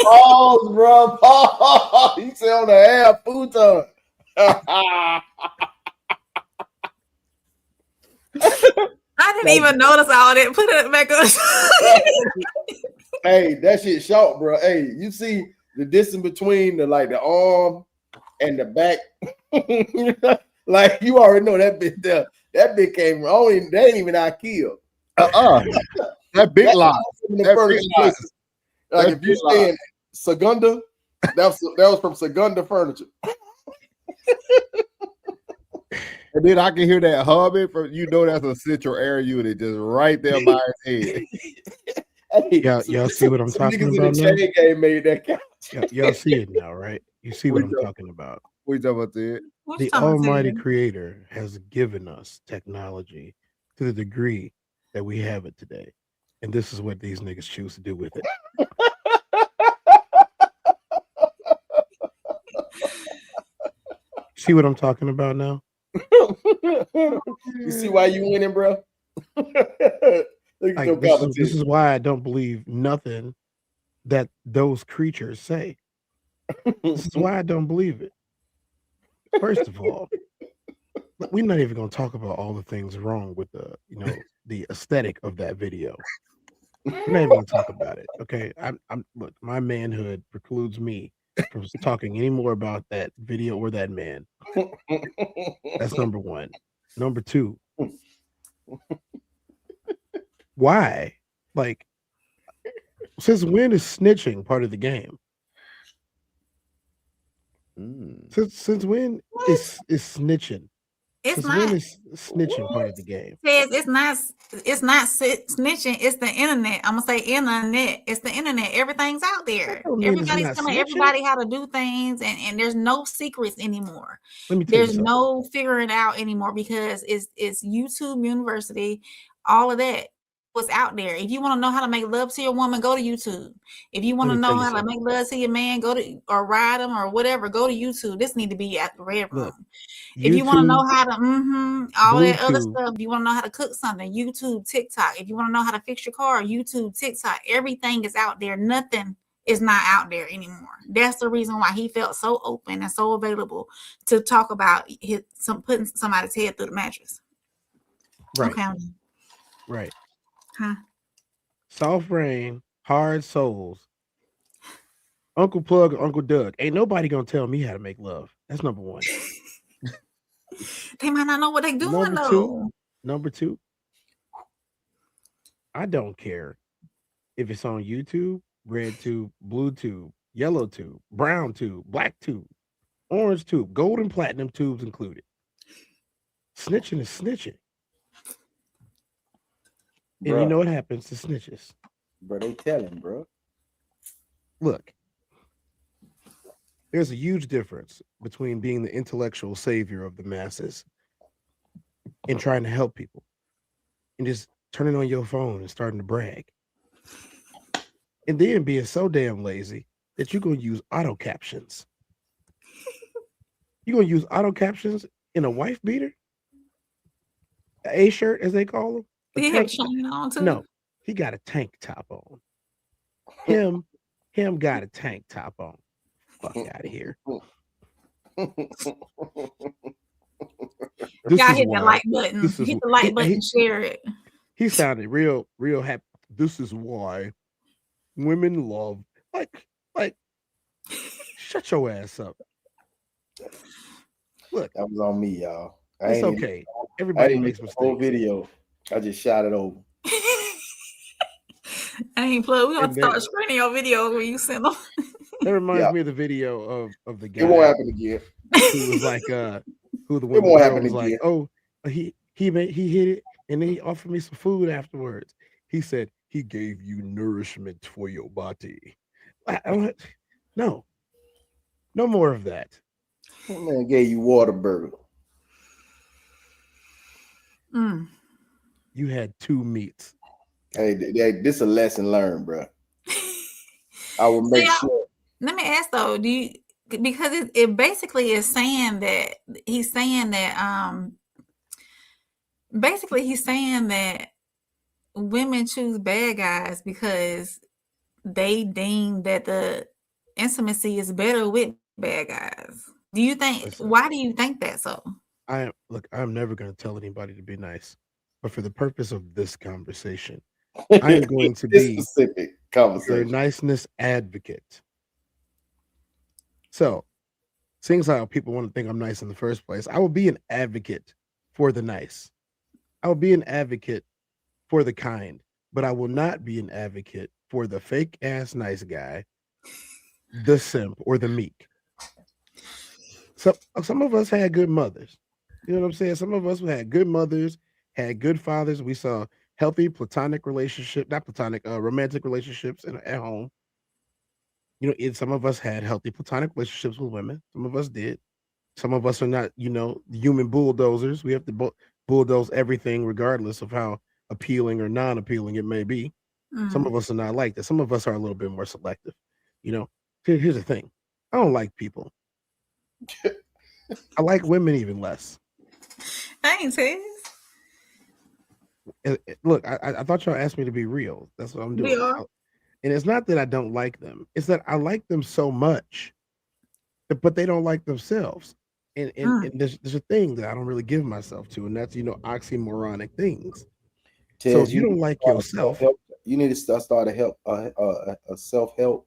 Pause, bro. Pause. He said on the half futon. I didn't even notice all that. Put it back up. Hey, that shit short, bro. Hey, you see the distance between the arm and the back? Like you already know that bit there. That bit came wrong. That ain't even IKEA. That big lot. That big lot. Like if you stay in Segunda, that was from Segunda Furniture. And then I can hear that humming from that's a central air unit just right there by his head. Hey, y'all see what I'm talking niggas about in the now? chain game made that count. Y'all see it now, right? You see what I'm talking about. We talking about that. The Almighty Creator has given us technology to the degree that we have it today. And this is what these niggas choose to do with it. See what I'm talking about now? You see why you winning, bro? Like, this is why I don't believe nothing that those creatures say. This is why I don't believe it. First of all, we're not even going to talk about all the things wrong with the aesthetic of that video. We're not even going to talk about it. Okay, look, my manhood precludes me from talking any more about that video or that man. That's number one. Number two, why? Like, since when is snitching part of the game? Since when is snitching? It's Since not. when is snitching part of the game? Says it's not snitching. It's the internet. I'm gonna say internet. It's the internet. Everything's out there. Everybody's telling everybody how to do things, and there's no secrets anymore. Let me tell you There's no figuring it out anymore because it's YouTube University. All of that was out there. If you want to know how to make love to your woman, go to YouTube. If you want to know how to make love to your man, go to or ride him or whatever, go to YouTube. This need to be at the red room. Look, if you want to know how to all that other Bluetooth. stuff, if you want to know how to cook something, YouTube, TikTok. If you want to know how to fix your car, YouTube, TikTok. Everything is out there. Nothing is not out there anymore. That's the reason why he felt so open and so available to talk about putting somebody's head through the mattress. Right. Okay. Right. Huh? Soft Rain, Hard Souls, Uncle Plug, Uncle Doug. Ain't nobody gonna tell me how to make love. That's number one. They might not know what they're doing though. Number two, I don't care if it's on YouTube, red tube, blue tube, yellow tube, brown tube, black tube, orange tube, gold and platinum tubes included. Snitching is snitching. And you know what happens to snitches? Bro, they telling, bro. Look, there's a huge difference between being the intellectual savior of the masses and trying to help people and just turning on your phone and starting to brag. And then being so damn lazy that you're going to use auto captions. You're going to use auto captions in a wife beater? A shirt, as they call them? He have chain on too. No, he got a tank top on. Him got a tank top on. Fuck out of here. Y'all hit the like button. Hit the like button. Share it. He sounded real happy. This is why women love like. Shut your ass up. Look, that was on me, y'all. It's okay. Everybody makes mistakes. Whole video. I just shot it over. I ain't plug. We gonna start screening your videos when you send them. That reminds me of the video of the guy. It won't happen again. Who was like, who the it won't happen was again. like, oh, he hit it, and then he offered me some food afterwards. He said he gave you nourishment for your body. No more of that. That man gave you Whataburger. You had 2 meats. Hey, this is a lesson learned, bro. I will make sure. Let me ask though, because it basically is saying that he's saying that basically he's saying that women choose bad guys because they deem that the intimacy is better with bad guys. Do you think? Listen, Why do you think that so? I'm never going to tell anybody to be nice, but for the purpose of this conversation, I am going to This be specific your conversation. niceness advocate. So, seeing as how people want to think I'm nice in the first place, I will be an advocate for the nice. I will be an advocate for the kind, but I will not be an advocate for the fake ass nice guy, the simp, or the meek. Some of us had good mothers. You know what I'm saying? Some of us had good mothers, had good fathers. We saw healthy platonic relationship, not platonic, romantic relationships at home. You know, some of us had healthy platonic relationships with women. Some of us did. Some of us are not, human bulldozers. We have to bulldoze everything, regardless of how appealing or non-appealing it may be. Some of us are not like that. Some of us are a little bit more selective. You know, here's the thing: I don't like people. I like women even less. Thanks, Tez. Look, I thought y'all asked me to be real. That's what I'm We doing. are. And it's not that I don't like them; it's that I like them so much, but they don't like themselves. And there's a thing that I don't really give myself to, and that's oxymoronic things. So Tez, if you don't like yourself, you need to start a self help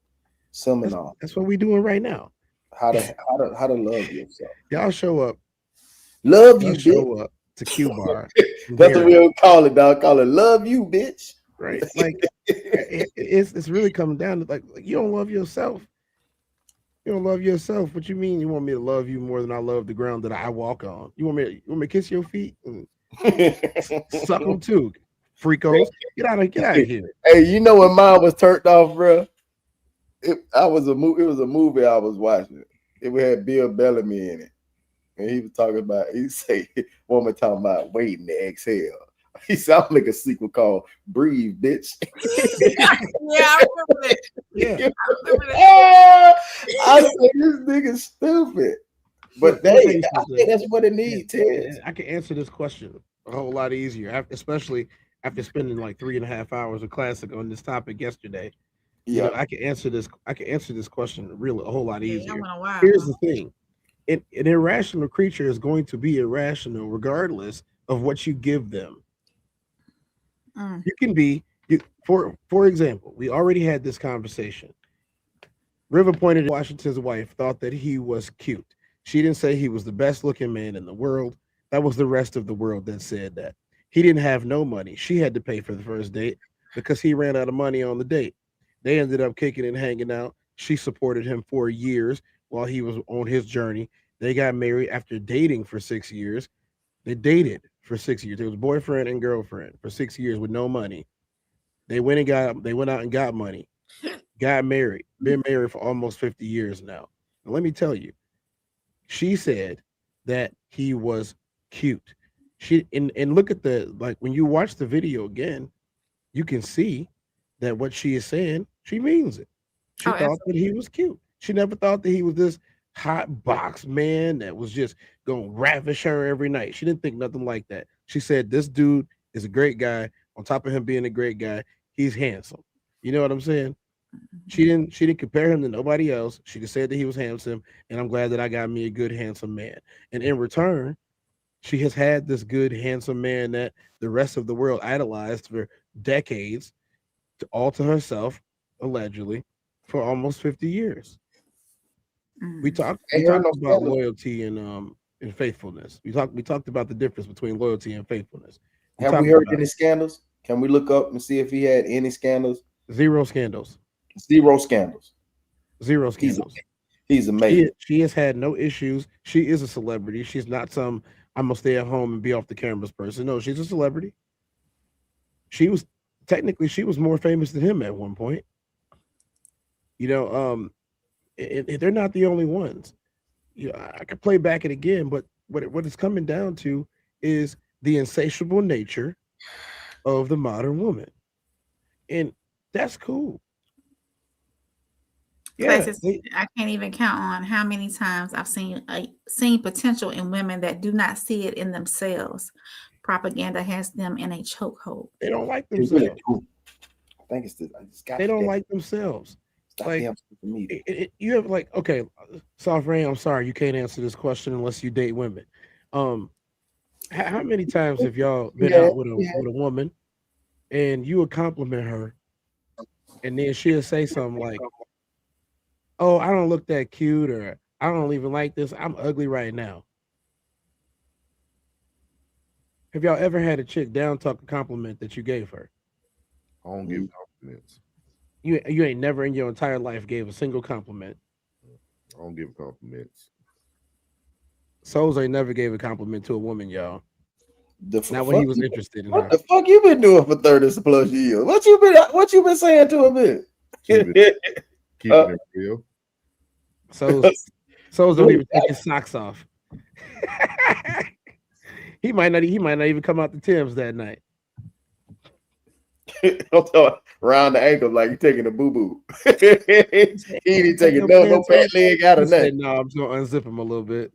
seminar. that's what we're doing right now. How to love yourself. Y'all show up. Love Y'all you, show bitch. up to Q Bar. That's what we don't call it, dog. Call it love you, bitch. Right? Like it's really coming down to like you don't love yourself. You don't love yourself. What you mean? You want me to love you more than I love the ground that I walk on? You want me to kiss your feet and suck them too, freakos? Get out of here. Hey, you know when mine was turned off, bro? It was a movie I was watching. It had Bill Bellamy in it. And he was talking about, he say, woman talking about waiting to exhale. He sounded like a sequel called Breathe, bitch. Yeah, I remember that. Yeah. I remember that. I said, this nigga's stupid. But Let me tell you I something. think that's what it needs, Ted. I can answer this question a whole lot easier, especially after spending like 3.5 hours of classic on this topic yesterday. You know, Yeah. I can answer this question really a whole lot Yeah, easier. that went a while. Here's the thing: an irrational creature is going to be irrational regardless of what you give them. You can be for example, we already had this conversation. River pointed out Washington's wife thought that he was cute. She didn't say he was the best looking man in the world. That was the rest of the world that said that. He didn't have no money. She had to pay for the first date because he ran out of money on the date. They ended up kicking and hanging out. She supported him for years while he was on his journey. They got married after dating for 6 years. They dated for 6 years. It was boyfriend and girlfriend for 6 years with no money. They went out and got money, got married, been married for almost 50 years now. And let me tell you, she said that he was cute. And look at when you watch the video again, you can see that what she is saying, she means it. She thought that he was cute. She never thought that he was this hot box man that was just gonna ravish her every night. She didn't think nothing like that. She said this dude is a great guy. On top of him being a great guy, he's handsome. You know what I'm saying? She didn't compare him to nobody else. She just said that he was handsome, and I'm glad that I got me a good handsome man. And in return, she has had this good handsome man that the rest of the world idolized for decades, all to herself, allegedly, for almost 50 years. We talked about loyalty and faithfulness. We talked about the difference between loyalty and faithfulness. Have we heard any scandals? Can we look up and see if he had any scandals? Zero scandals. Zero scandals. Zero scandals. He's amazing. She has had no issues. She is a celebrity. She's not some I'm gonna stay at home and be off the cameras person. No, she's a celebrity. She was more famous than him at one point. You know, they're not the only ones. You know, I could play back it again, but what it's coming down to is the insatiable nature of the modern woman, and that's cool. Yeah, I can't even count on how many times I've seen potential in women that do not see it in themselves. propaganda has them in a chokehold. They don't like It really themselves. do. I think it's got They don't like themselves. Like you have like, okay, Soft Rain, I'm sorry, you can't answer this question unless you date women. How many times have y'all been out with a woman and you would compliment her and then she'll say something like, "Oh, I don't look that cute," or "I don't even like this. I'm ugly right now." Have y'all ever had a chick down talk a compliment that you gave her? I don't give compliments. You ain't never in your entire life gave a single compliment. I don't give compliments. Souls ain't never gave a compliment to a woman, y'all. Not when he was interested in what her. the fuck you been doing for 30 plus years? What you been saying to him? Keeping it real. Souls don't even take his socks off. He might not even come out the Timbs that night. Around the ankle like you taking a boo boo. He ain't taking no fat leg out of that. No, I'm just gonna unzip him a little bit.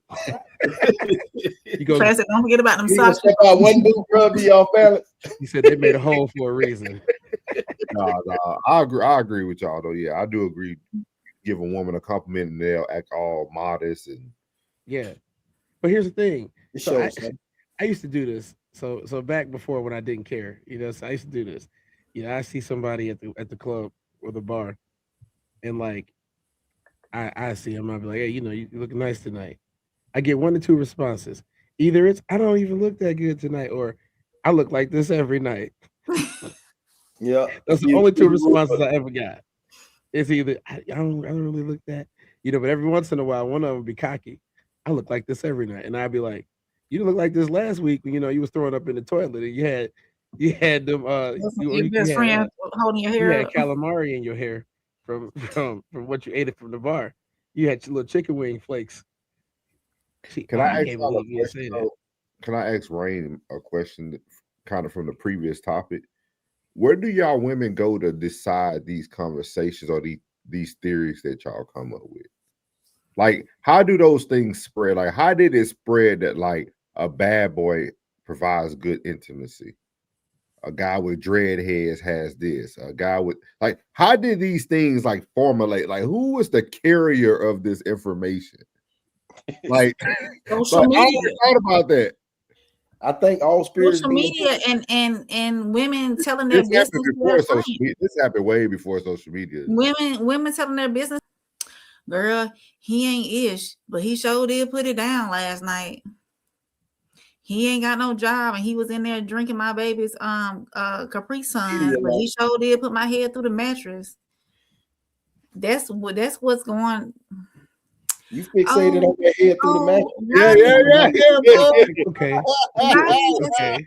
He goes, don't forget about them socks. One boob rub be off balance. He said they made a hole for a reason. No, I agree with y'all though. Yeah, I do agree. Give a woman a compliment and they'll act all modest and yeah. But here's the thing. So I used to do this. So back before when I didn't care, so I used to do this. I see somebody at the club or the bar, and like I see him, I'll be like, hey, you look nice tonight. I get 1 to 2 responses. Either it's I don't even look that good tonight, or I look like this every night. Yeah, that's the only 2 responses I ever got. It's either I don't really look that, but every once in a while, one of them would be cocky. I look like this every night, and I'd be like, you didn't look like this last week when you was throwing up in the toilet and you had them your best friend holding your hair. You had calamari in your hair from what you ate it from the bar. You had your little chicken wing flakes. Can I ask Rain a question kind of from the previous topic? Where do y'all women go to decide these conversations or these theories that y'all come up with? Like, how do those things spread? Like, how did it spread that like a bad boy provides good intimacy? A guy with dread heads has this. A guy with like, how did these things like formulate? Like, who was the carrier of this information? Like, social media. I thought about that. I think all spirits. Social media and women telling their business. This happened way before social media. Women telling their business. Girl, he ain't ish, but he sure did put it down last night. He ain't got no job, and he was in there drinking my baby's Capri Sun, but he sure did put my head through the mattress. That's what's going. You fixated on your head through the mattress. Yeah. Okay. Okay.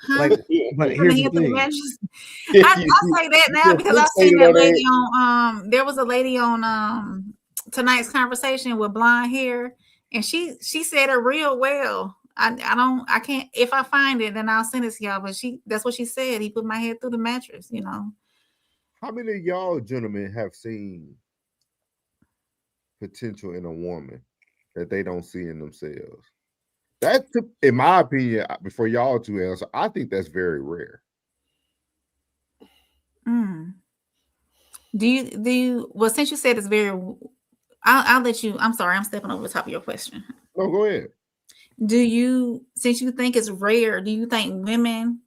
Like, but here's the thing. I say that now because I seen that lady on there was a lady on tonight's conversation with blonde hair, and she said it real well. I can't, if I find it then I'll send it to y'all, but that's what she said. He put my head through the mattress, How many of y'all gentlemen have seen potential in a woman that they don't see in themselves? That, in my opinion, before y'all two answer, I think that's very rare. Do you well, since you said it's very, I'll let you, I'm sorry, I'm stepping over the top of your question. No, go ahead. Since you think it's rare, do you think women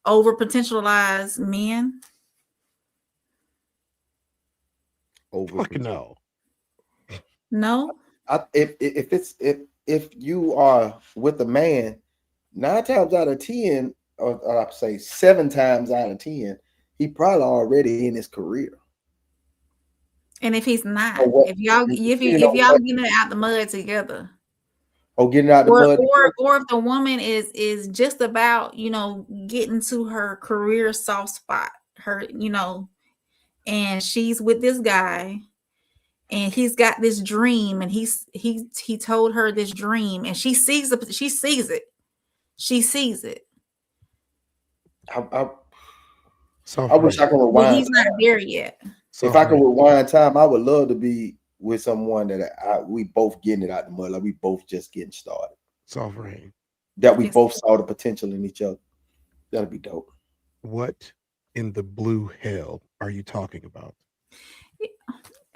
over potentialize men? Fuck no. No. If you are with a man, 9 times out of 10, or I'd say 7 times out of 10, he probably already in his career. And if he's not, if y'all getting out the mud together, getting out the mud, or if the woman is just about getting to her career soft spot, and she's with this guy. And he's got this dream, and he told her this dream, and she sees it. I wish I could rewind. Well, he's not there yet. If I could rewind time, I would love to be with someone that we both getting it out the mud, like we both just getting started. Soft Rain. that we Yes. both saw the potential in each other. That'd be dope. What in the blue hell are you talking about?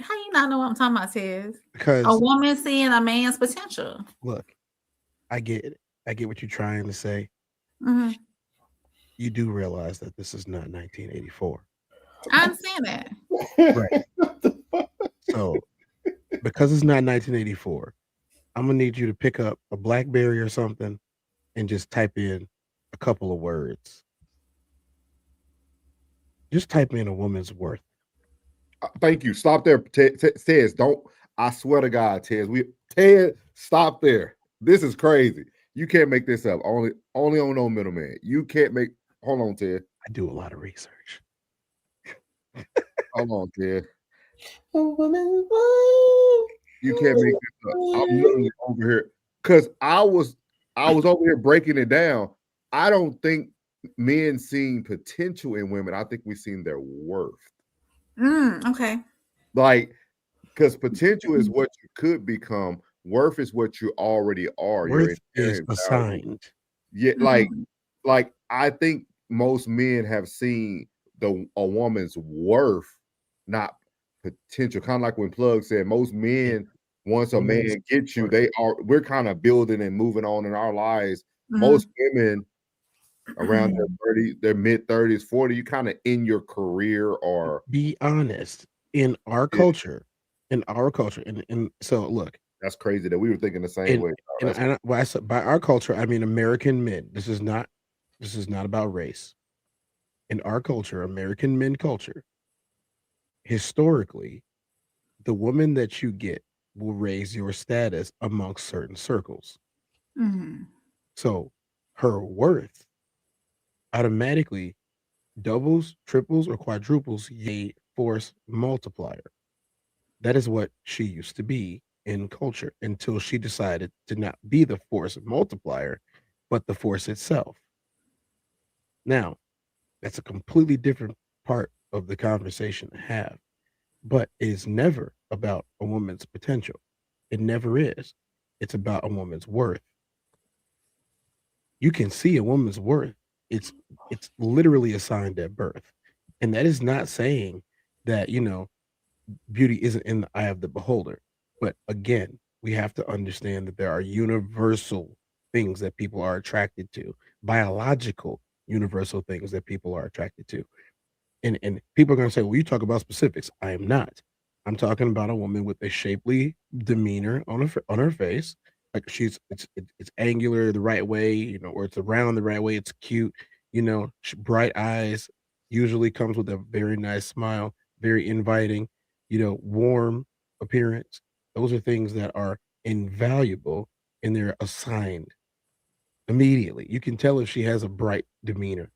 How you not know what I'm talking about, Tiz? A Because woman seeing a man's potential. look, I get it. I get what you're trying to say. hmm You do realize that this is not 1984. I understand that. Right. So, because it's not 1984, I'm gonna need you to pick up a BlackBerry or something and just type in a couple of words. Just type in a woman's worth. Thank you. Stop there, Tez. Don't. I swear to God, Ted, stop there. This is crazy. You can't make this up. Only on no middleman. You can't make. Hold on, Ted. I do a lot of research. Hold on, Ted. A woman's worth. You can't make this up. I'm literally over here because I was over here breaking it down. I don't think men seeing potential in women. I think we seen their worth. Okay. Like, because potential is what you could become. Worth is what you already are. Worth is assigned. Yeah, like I think most men have seen a woman's worth, not potential. Kind of like when Plug said, most men, once a man gets you, we're kind of building and moving on in our lives. Most women around their mid 30s, 40, you kind of in your career or be honest. In our culture, and so look, that's crazy that we were thinking the same way. And by our culture, I mean American men. This is not about race. In our culture, American men culture, historically, the woman that you get will raise your status amongst certain circles. So her worth automatically doubles, triples, or quadruples a force multiplier. That is what she used to be in culture until she decided to not be the force multiplier, but the force itself. Now, that's a completely different part of the conversation to have, but it is never about a woman's potential. It never is. It's about a woman's worth. You can see a woman's worth. It's literally assigned at birth. And that is not saying that, beauty isn't in the eye of the beholder. But again, we have to understand that there are universal things that people are attracted to, biological universal things that people are attracted to. And people are going to say, well, you talk about specifics. I am not. I'm talking about a woman with a shapely demeanor on her face. Like it's angular the right way, or it's around the right way. It's cute, bright eyes, usually comes with a very nice smile, very inviting, warm appearance. Those are things that are invaluable and they're assigned immediately. You can tell if she has a bright demeanor.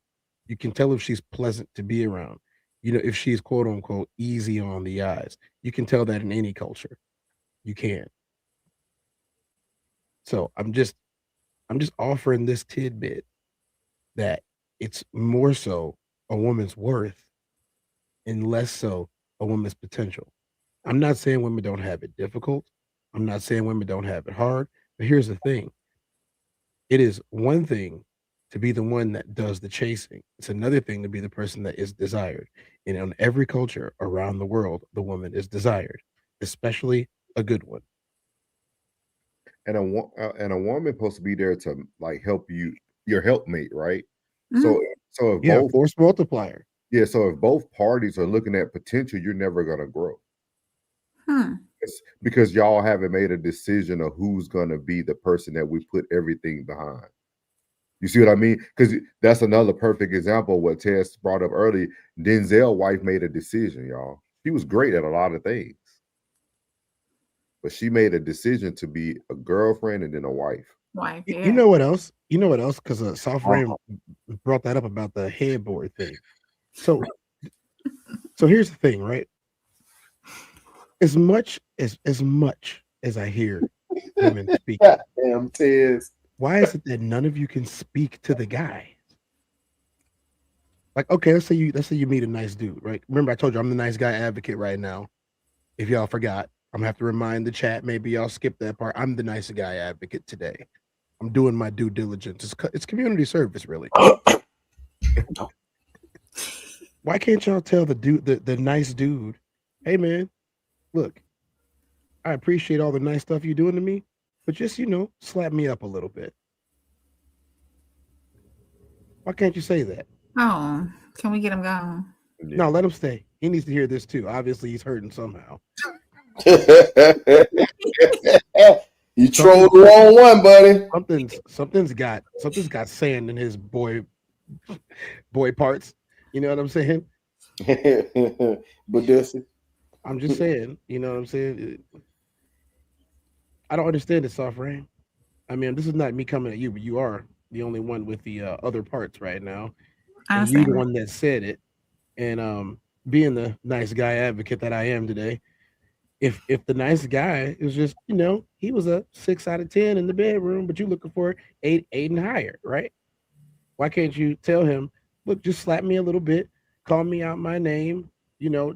You can tell if she's pleasant to be around. If she's quote unquote easy on the eyes. You can tell that in any culture. You can. So I'm just offering this tidbit that it's more so a woman's worth and less so a woman's potential. I'm not saying women don't have it difficult. I'm not saying women don't have it hard. But here's the thing. It is one thing to be the one that does the chasing. It's another thing to be the person that is desired. And in every culture around the world, the woman is desired, especially a good one. And a woman supposed to be there to like help you, your helpmate, right? So if both force multiplier. Yeah, so if both parties are looking at potential, you're never gonna grow. It's because y'all haven't made a decision of who's gonna be the person that we put everything behind. You see what I mean? Because that's another perfect example of what Tess brought up early. Denzel's wife made a decision, y'all. She was great at a lot of things, but she made a decision to be a girlfriend and then a wife. Wife, You know what else? Because Soft Ram brought that up about the headboard thing. So here's the thing, right? As much as I hear women speaking, damn Tiz. Why is it that none of you can speak to the guy? Like, okay, let's say you meet a nice dude, right? Remember, I told you I'm the nice guy advocate right now. If y'all forgot, I'm gonna have to remind the chat. Maybe y'all skip that part. I'm the nice guy advocate today. I'm doing my due diligence. It's community service, really. Why can't y'all tell the nice dude, hey man, look, I appreciate all the nice stuff you're doing to me, but just slap me up a little bit. Why can't you say that? Oh, can we get him gone? No, let him stay. He needs to hear this too. Obviously, he's hurting somehow. You trolled the wrong one, buddy. Something's got sand in his boy parts. You know what I'm saying? But this, I'm just saying. You know what I'm saying? I don't understand it, Soft Rain. I mean, this is not me coming at you, but you are the only one with the other parts right now, and you the one that said it. And being the nice guy advocate that I am today, if the nice guy is just he was a 6 out of 10 in the bedroom, but you're looking for 8 and higher, right? Why can't you tell him, look, just slap me a little bit, call me out my name,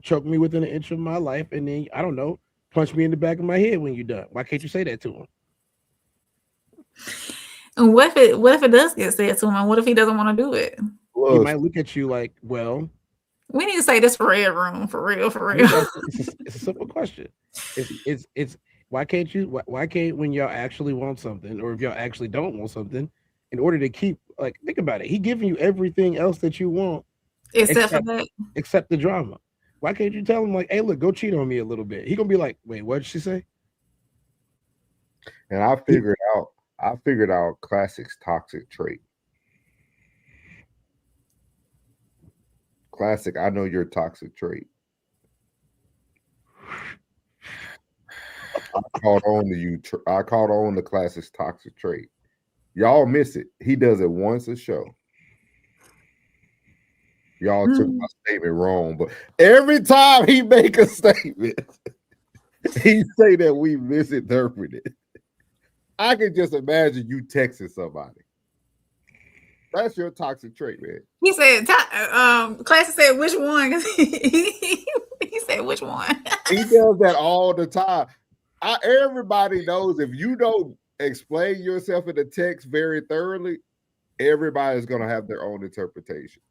choke me within an inch of my life, and then I don't know, punch me in the back of my head when you're done? Why can't you say that to him? And what if it does get said to him? What if he doesn't want to do it? He might look at you like, well, we need to say this for Red Room, for real. It's a simple question. It's why can't when y'all actually want something, or if y'all actually don't want something, in order to keep, like, think about it, he giving you everything else that you want except for that, except the drama. Why can't you tell him, like, hey, look, go cheat on me a little bit? He gonna be like, wait, what did she say? And I figured out Classic's toxic trait. Classic, I know your toxic trait. I caught on the Classic's toxic trait. Y'all miss it. He does it once a show. Y'all took my statement wrong, but every time he make a statement, he say that we misinterpret it. I can just imagine you texting somebody. That's your toxic trait, man. He said, Classic said, which one? He said, which one? He does that all the time. Everybody knows if you don't explain yourself in the text very thoroughly, everybody's going to have their own interpretation.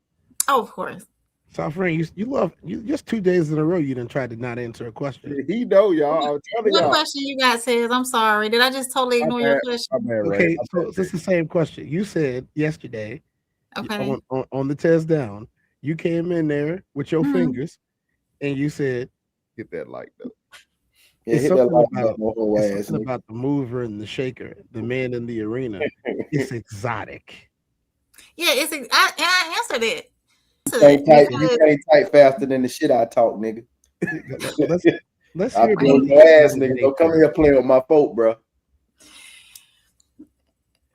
Oh, of course. Soft Rain, you just 2 days in a row you didn't try to not answer a question. He know, y'all. I'm telling y'all. What question you got, says? I'm sorry. Did I just totally ignore your question? Okay, so it's the same question. You said yesterday, okay, on the test down, you came in there with your fingers, and you said, "Get that like though." Yeah, it's something about the mover and the shaker, the man in the arena. It's exotic. Yeah, I answered it. You can't type faster than the shit I talk, nigga. Let's hear your ass, nigga. Don't come here playing with my folk, bro.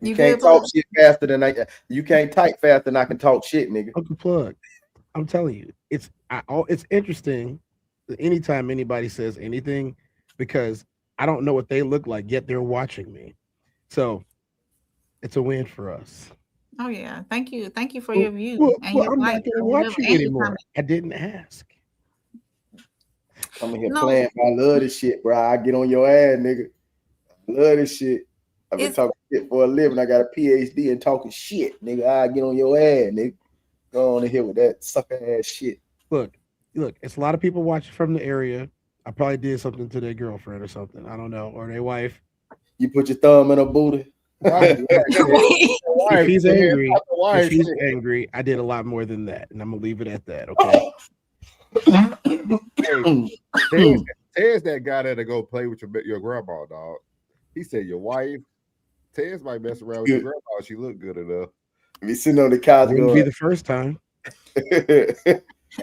You can't talk shit faster than you can't type faster than I can talk shit, nigga. Uncle Plug, I'm telling you, it's interesting anytime anybody says anything, because I don't know what they look like, yet they're watching me. So it's a win for us. Oh yeah, thank you for your view. I'm not going to watch you anymore. I didn't ask. I'm here playing. I love this shit, bro. I get on your ass, nigga. I love this shit. I've been talking shit for a living. I got a PhD in talking shit, nigga. I get on your ass, nigga. Go on in here with that sucker ass shit. Look, it's a lot of people watching from the area. I probably did something to their girlfriend or something. I don't know, or their wife. You put your thumb in her booty. If he's angry, I did a lot more than that, and I'm gonna leave it at that. Okay. Ted's that guy that'll go play with your grandma, dog. He said your wife. Ted's might mess around with your grandma. She look good enough. Be sitting on the couch. Wouldn't be the first time.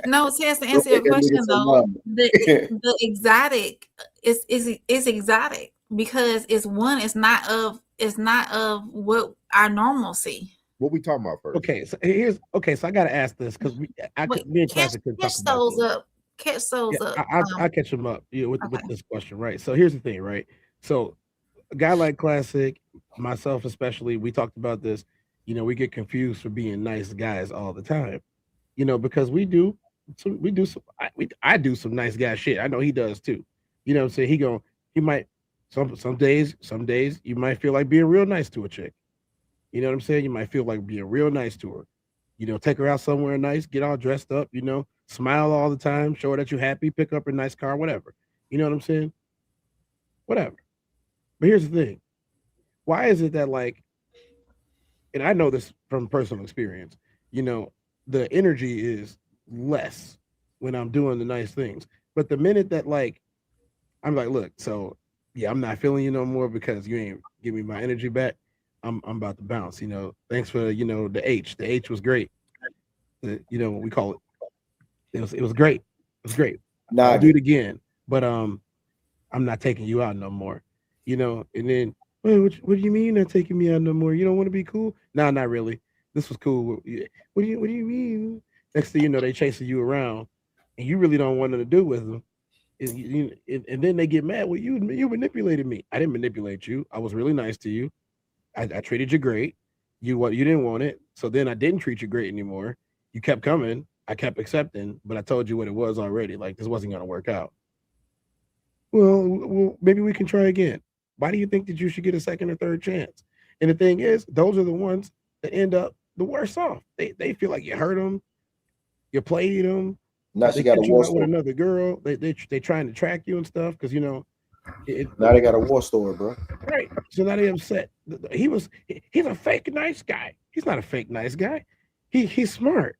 No, Tess, to answer your question though, the exotic is exotic because it's not of what our normalcy. What we talking about first? Okay, so I gotta ask this because me and Classic could talk about this. Catch those up. I'll catch them up with this question, right? So here's the thing, right? So a guy like Classic, myself especially, we talked about this. We get confused for being nice guys all the time. Because I do some nice guy shit. I know he does too. You know what I'm saying? He might some days you might feel like being real nice to a chick. You know what I'm saying? You might feel like being real nice to her. Take her out somewhere nice, get all dressed up, smile all the time, show her that you're happy, pick up a nice car, whatever. You know what I'm saying? Whatever. But here's the thing. Why is it that like, and I know this from personal experience, the energy is less when I'm doing the nice things. But the minute that like I'm like, look, so yeah, I'm not feeling you no more because you ain't give me my energy back. I'm about to bounce. Thanks for the H. The H was great. We call it. It was great. It was great. I'll do it again, but I'm not taking you out no more. And then what do you mean you're not taking me out no more? You don't want to be cool? Nah, not really. This was cool. What do you mean? Next thing you know, they chasing you around, and you really don't want nothing to do with them. And then they get mad. Well, you manipulated me. I didn't manipulate you. I was really nice to you. I treated you great. You didn't want it. So then I didn't treat you great anymore. You kept coming. I kept accepting, but I told you what it was already. Like this wasn't going to work out. Well, maybe we can try again. Why do you think that you should get a second or third chance? And the thing is, those are the ones that end up the worse off. They feel like you hurt them, you played them. Now They she got a catch you war out with story. another girl. They trying to track you and stuff because Now they got a war story, bro. right. So now they upset. He's a fake nice guy. He's not a fake nice guy. He's smart.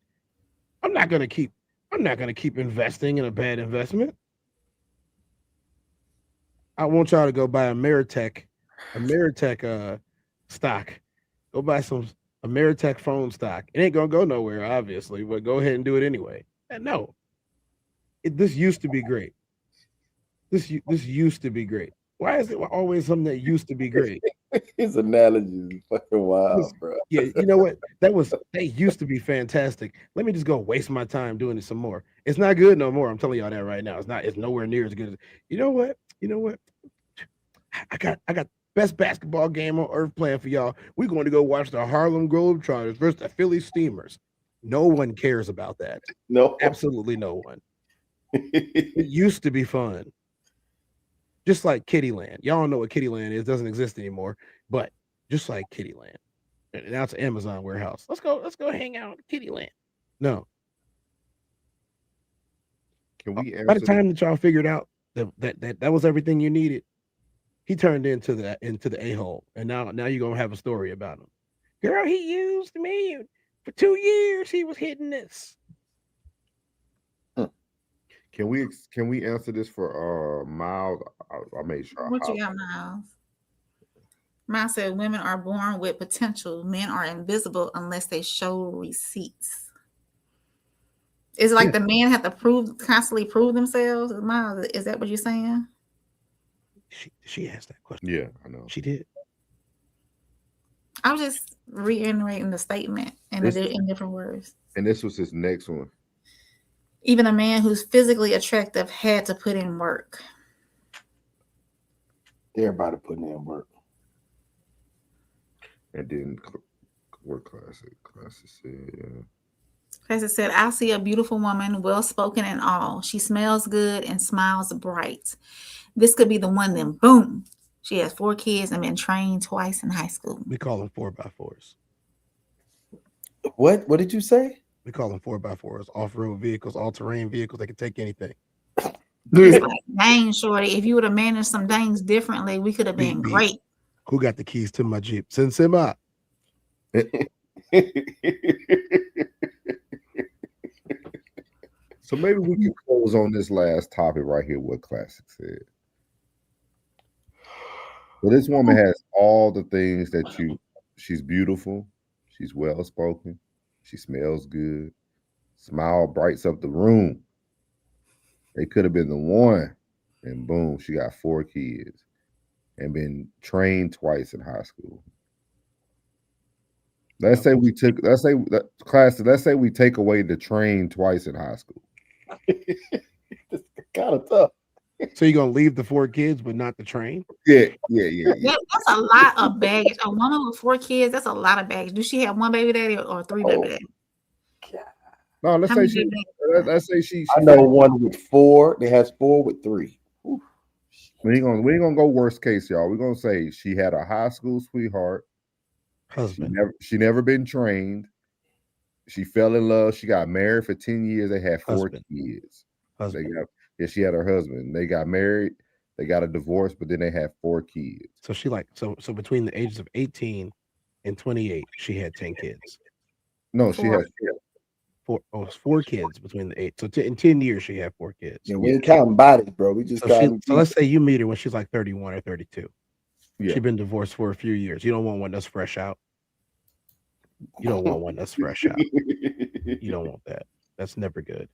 I'm not gonna keep investing in a bad investment. I want y'all to go buy a Meritech stock. Go buy some Ameritech phone stock. It ain't gonna go nowhere, obviously, but go ahead and do it anyway. And no, this used to be great. This used to be great. Why is it always something that used to be great? His analogy is fucking wild, bro. Yeah, you know what? They used to be fantastic. Let me just go waste my time doing it some more. It's not good no more. I'm telling y'all that right now. It's nowhere near as good as you know what? I got best basketball game on earth playing for y'all. We're going to go watch the Harlem Globetrotters versus the Philly Steamers. No one cares about that. No, absolutely no one. It used to be fun. Just like Kittyland. Y'all don't know what Kittyland is, doesn't exist anymore. But just like Kittyland. And now it's an Amazon warehouse. Let's go hang out at Kittyland. No. Can we by the time that y'all figured out that was everything you needed, he turned into the a-hole. And now you're gonna have a story about him. Girl, he used me for 2 years. He was hitting this. Can we answer this for Miles? I made sure. What you got, Miles? Miles said women are born with potential. Men are invisible unless they show receipts. It's like the men have to constantly prove themselves. Miles, is that what you're saying? She asked that question. Yeah, I know. She did. I was just reiterating the statement in different words. And this was his next one. Even a man who's physically attractive had to put in work. Everybody putting in work. And then what classic said, yeah. Classic said, I see a beautiful woman, well-spoken and all. She smells good and smiles bright. This could be the one, then boom. She has 4 kids and been trained twice in high school. We call them 4x4s. What did you say? We call them 4x4s, off-road vehicles, all-terrain vehicles. They can take anything. It's like, dang, shorty, if you would have managed some things differently, we could have been great. Who got the keys to my Jeep? Send him out. So maybe we can close on this last topic right here, what Classic said. Well, this woman has all the things that she's beautiful, she's well-spoken, she smells good, smile brights up the room. They could have been the one, and boom, she got 4 kids and been trained twice in high school. Let's say we take away the train twice in high school. It's kind of tough. So you're gonna leave the 4 kids but not the train? Yeah. That's a lot of baggage. A woman with 4 kids, that's a lot of baggage. Do she have 1 baby daddy or 3 baby daddy? No, let's say she. I know one with 4. They has 4 with 3. We ain't gonna go worst case, y'all. We're gonna say she had a high school sweetheart. Husband. She never been trained. She fell in love. She got married for 10 years. They had 4 kids. Husband. She had her husband. They got married. They got a divorce, but then they had 4 kids. So she so between the ages of 18 and 28, she had 10 kids. No, she has 4 kids between the 8. So in 10 years, she had 4 kids. Yeah, we ain't counting bodies, bro. We just so let's say you meet her when she's like 31 or 32. Yeah. She's been divorced for a few years. You don't want one that's fresh out. You don't want one that's fresh out. You don't want that. That's never good.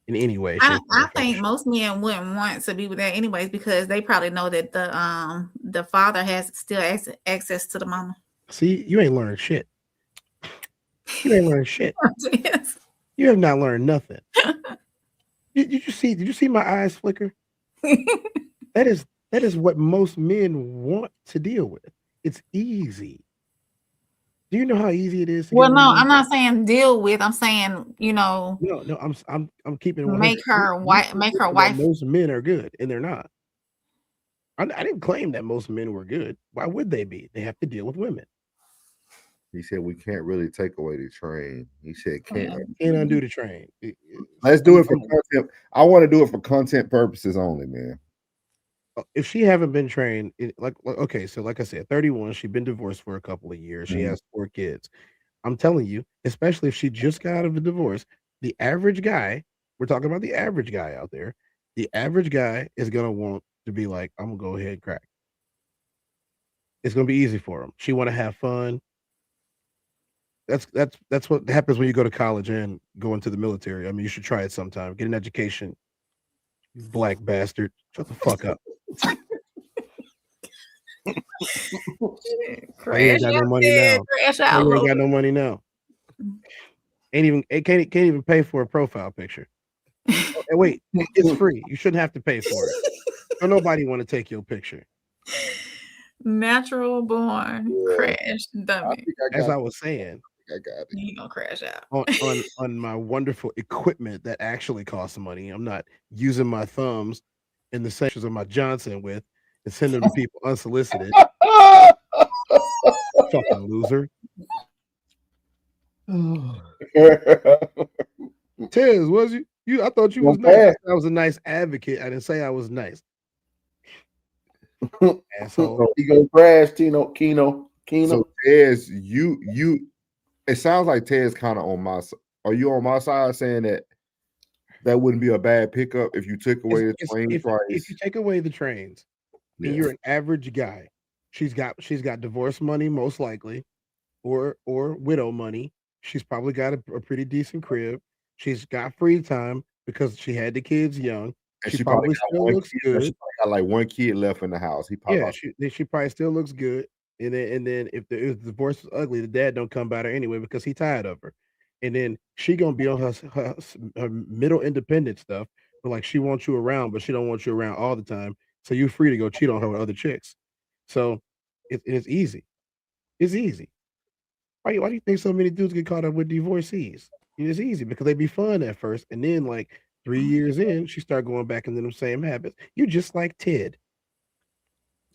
In any way. I think most men wouldn't want to be with that anyways, because they probably know that the father has still access to the mama. See, you ain't learned shit. You ain't learned shit. You have not learned nothing. Did you see my eyes flicker? That is what most men want to deal with. It's easy. Do you know how easy it is? Well, no, I'm not saying deal with. I'm saying, No, I'm keeping it. Make her wife. Most men are good, and they're not. I didn't claim that most men were good. Why would they be? They have to deal with women. He said we can't really take away the train. He said can't undo the train. Let's do it for content. I want to do it for content purposes only, man. If she haven't been trained, okay, so like I said, 31, she's been divorced for a couple of years. She has 4 kids. I'm telling you, especially if she just got out of a divorce, the average guy, we're talking about the average guy out there, the average guy is gonna want to be like, I'm gonna go ahead and crack. It's gonna be easy for him. She want to have fun. That's what happens when you go to college and go into the military. I mean, you should try it sometime. Get an education. You black bastard. Shut the fuck up. You ain't got no money now. You ain't got no money now. Can't even pay for a profile picture. And wait, it's free. You shouldn't have to pay for it. Don't nobody want to take your picture. Natural born crash dummy. As I was saying, I got it. You gonna crash out on my wonderful equipment that actually costs money. I'm not using my thumbs in the sections of my Johnson with and sending them to people unsolicited. Fucking loser. Tez, was you? I thought you was nice. I was a nice advocate. I didn't say I was nice. Asshole. He gonna crash, Kino. So Tez, it sounds like Tez kind of on my side. Are you on my side saying that wouldn't be a bad pickup if you took away the train price? If you take away the trains, and you're an average guy, she's got divorce money most likely, or widow money. She's probably got a pretty decent crib. She's got free time because she had the kids young. And she probably still looks good. She got like 1 kid left in the house. She probably still looks good. And then if the divorce was ugly, the dad don't come by her anyway because he tired of her. And then she gonna be on her middle independent stuff, but like she wants you around, but she don't want you around all the time. So you're free to go cheat on her with other chicks. So it's easy. It's easy. Why do you think so many dudes get caught up with divorcees? It's easy because they be fun at first, and then like 3 years in, she start going back into them same habits. You just like Ted.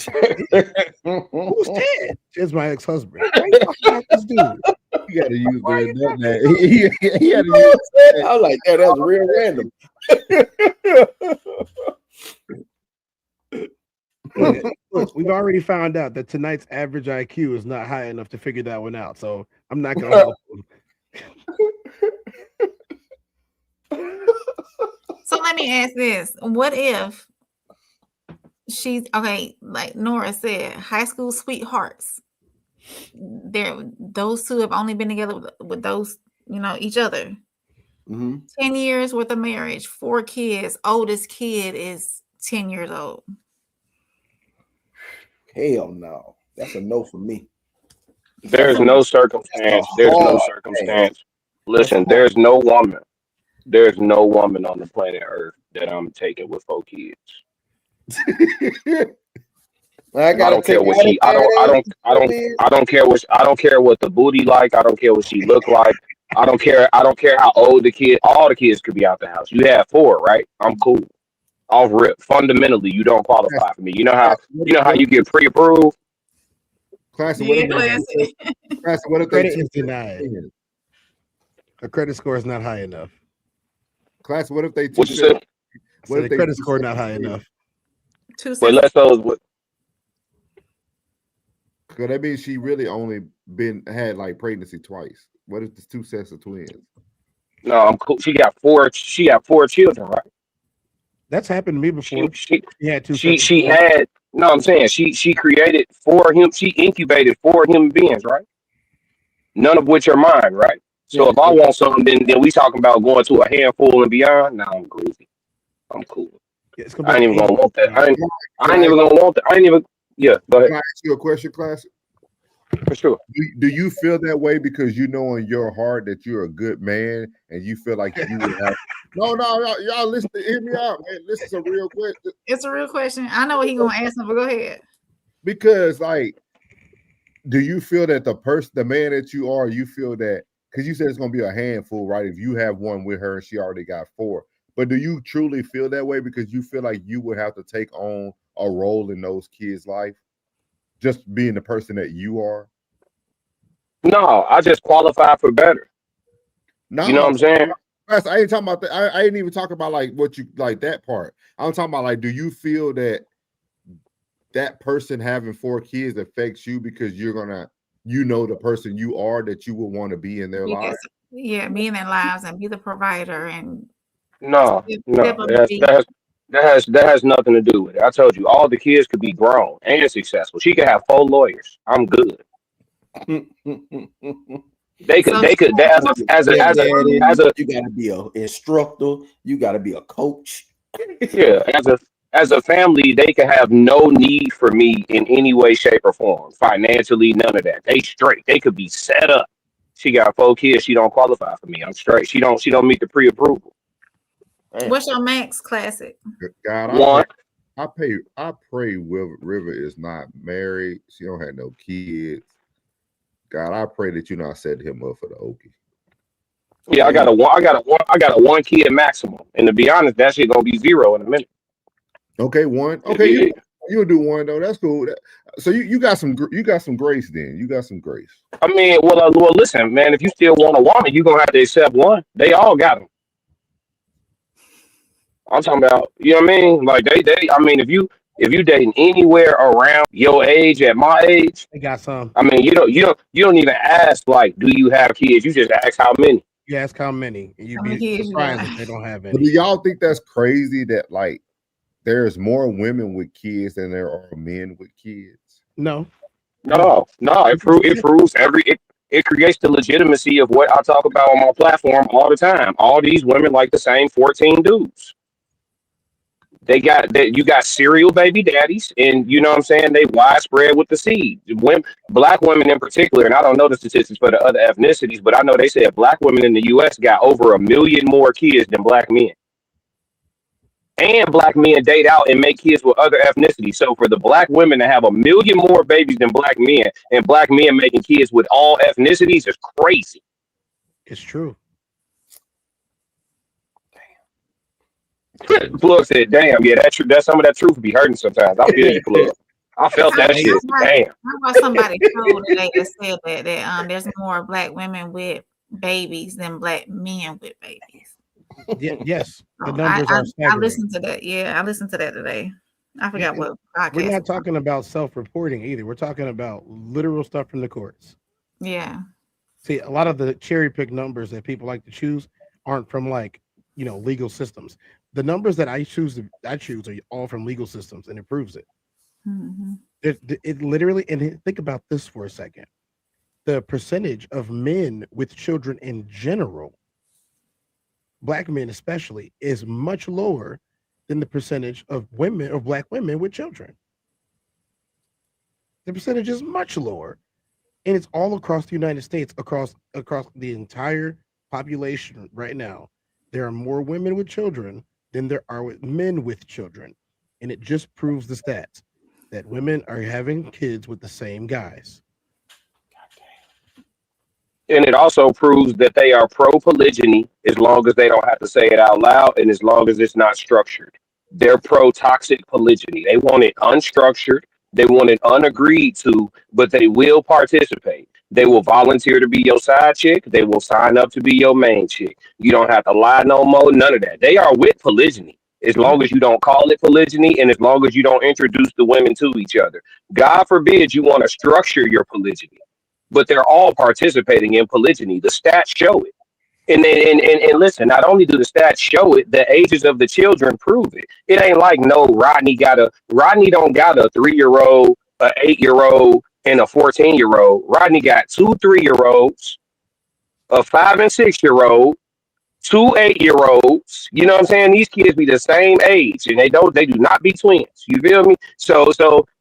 Who's Ted? Ted's my ex-husband. Why you talking about this dude? You gotta use that. He had to use that. I was like, that's real random. Look, we've already found out that tonight's average IQ is not high enough to figure that one out. So I'm not gonna help him. So let me ask this. What if she's okay, like Nora said, high school sweethearts. Those two have only been together with those, each other. 10 years worth of marriage, 4 kids. Oldest kid is 10 years old. Hell no. That's a no for me. There's no circumstance. Listen, there's no woman on the planet Earth that I'm taking with 4 kids. I don't care what she. I don't care what the booty like. I don't care what she look like. I don't care how old the kid. All the kids could be out the house. You have 4, right? I'm cool. Off rip. Fundamentally, you don't qualify for me. You know how you get pre-approved. Classic, what Yeah, if classic. Classic, what if they Credit is two denied. twins? A credit score is not high enough. Classic, what if they What two you said? So the credit score not high enough. Wait, let's those. What? Because that means she really only had like pregnancy twice. What if there's two sets of twins? No, I'm cool. She got four children, right? That's happened to me before. She had two. she had. No, I'm saying she created she incubated 4 human beings, right? None of which are mine, right? So if I want something, then we talking about going to a handful and beyond. Nah, I'm groovy. I'm cool. It's I ain't even gonna want that. I ain't even gonna want that. I ain't even. Yeah, go ahead. Can I ask you a question, Classic? For sure. Do you feel that way because you know in your heart that you're a good man and you feel like you would have? No, y'all listen. Hear me out, man. This is a real question. It's a real question. I know what he gonna ask him, but go ahead. Because, like, do you feel that the man that you are, you feel that because you said it's gonna be a handful, right? If you have one with her and she already got 4, but do you truly feel that way because you feel like you would have to take on a role in those kids' life, just being the person that you are? No, I just qualify for better. No, you know what I'm saying? I ain't talking about that. I ain't even talking about like what you like that part. I'm talking about like, do you feel that person having 4 kids affects you because you're gonna, the person you are that you would want to be in their lives? Yeah, be in their lives and be the provider and No, that has nothing to do with it. I told you, all the kids could be grown and successful. She could have 4 lawyers. I'm good. They could as a you gotta be an instructor, you gotta be a coach. Yeah, as a family, they could have no need for me in any way, shape, or form. Financially, none of that. They straight. They could be set up. She got 4 kids. She don't qualify for me. I'm straight. She don't meet the pre-approval. What's your max, Classic? God, I pray River is not married. She don't have no kids. God, I pray that you not set him up for the Okie. Yeah, I got a 1 kid maximum. And to be honest, that shit gonna be 0 in a minute. Okay, 1. Okay, you'll do 1 though. That's cool. So you got some grace then. You got some grace. I mean, well, listen, man. If you still want a woman, you gonna have to accept 1. They all got them. I'm talking about, you know what I mean? Like they. I mean, if you dating anywhere around your age, at my age, they got some. I mean, you don't even ask like, do you have kids? You just ask how many. You ask how many, and you'd be surprised if they don't have any. But do y'all think that's crazy that like there's more women with kids than there are men with kids? No. It proves it creates the legitimacy of what I talk about on my platform all the time. All these women like the same 14 dudes. You got serial baby daddies, and you know what I'm saying, they widespread with the seed. Black women in particular, and I don't know the statistics for the other ethnicities, but I know they said black women in the US got over 1 million more kids than black men. And black men date out and make kids with other ethnicities. So for the black women to have 1 million more babies than black men, and black men making kids with all ethnicities, is crazy. It's true. Plug said, "Damn, yeah, that's some of that truth be hurting sometimes." I feel you, Plug. I felt that shit. Damn. I saw somebody told today that said that there's more black women with babies than black men with babies. Yes, the numbers are staggering. I listened to that. Yeah, I listened to that today. I forgot what podcast. We're not talking about self-reporting either. We're talking about literal stuff from the courts. Yeah. See, a lot of the cherry-pick numbers that people like to choose aren't from legal systems. The numbers that I choose are all from legal systems, and it proves it. Mm-hmm. It literally, and think about this for a second. The percentage of men with children in general, black men especially, is much lower than the percentage of black women with children. The percentage is much lower, and it's all across the United States, across the entire population right now. There are more women with children than there are with men with children, and it just proves the stats that women are having kids with the same guys. And it also proves that they are pro-polygyny as long as they don't have to say it out loud, and as long as it's not structured. They're pro-toxic polygyny. They want it unstructured. They want it unagreed to, but they will participate. They will volunteer to be your side chick. They will sign up to be your main chick. You don't have to lie no more. None of that. They are with polygyny. As long as you don't call it polygyny and as long as you don't introduce the women to each other. God forbid you want to structure your polygyny, but they're all participating in polygyny. The stats show it. And listen, not only do the stats show it, the ages of the children prove it. It ain't like no Rodney don't got a 3-year-old, a 8-year-old, and a 14-year-old. Rodney got 2 3-year-olds, a 5 and 6-year-old, 2 8-year-olds. You know what I'm saying? These kids be the same age, and they do not be twins. You feel me? So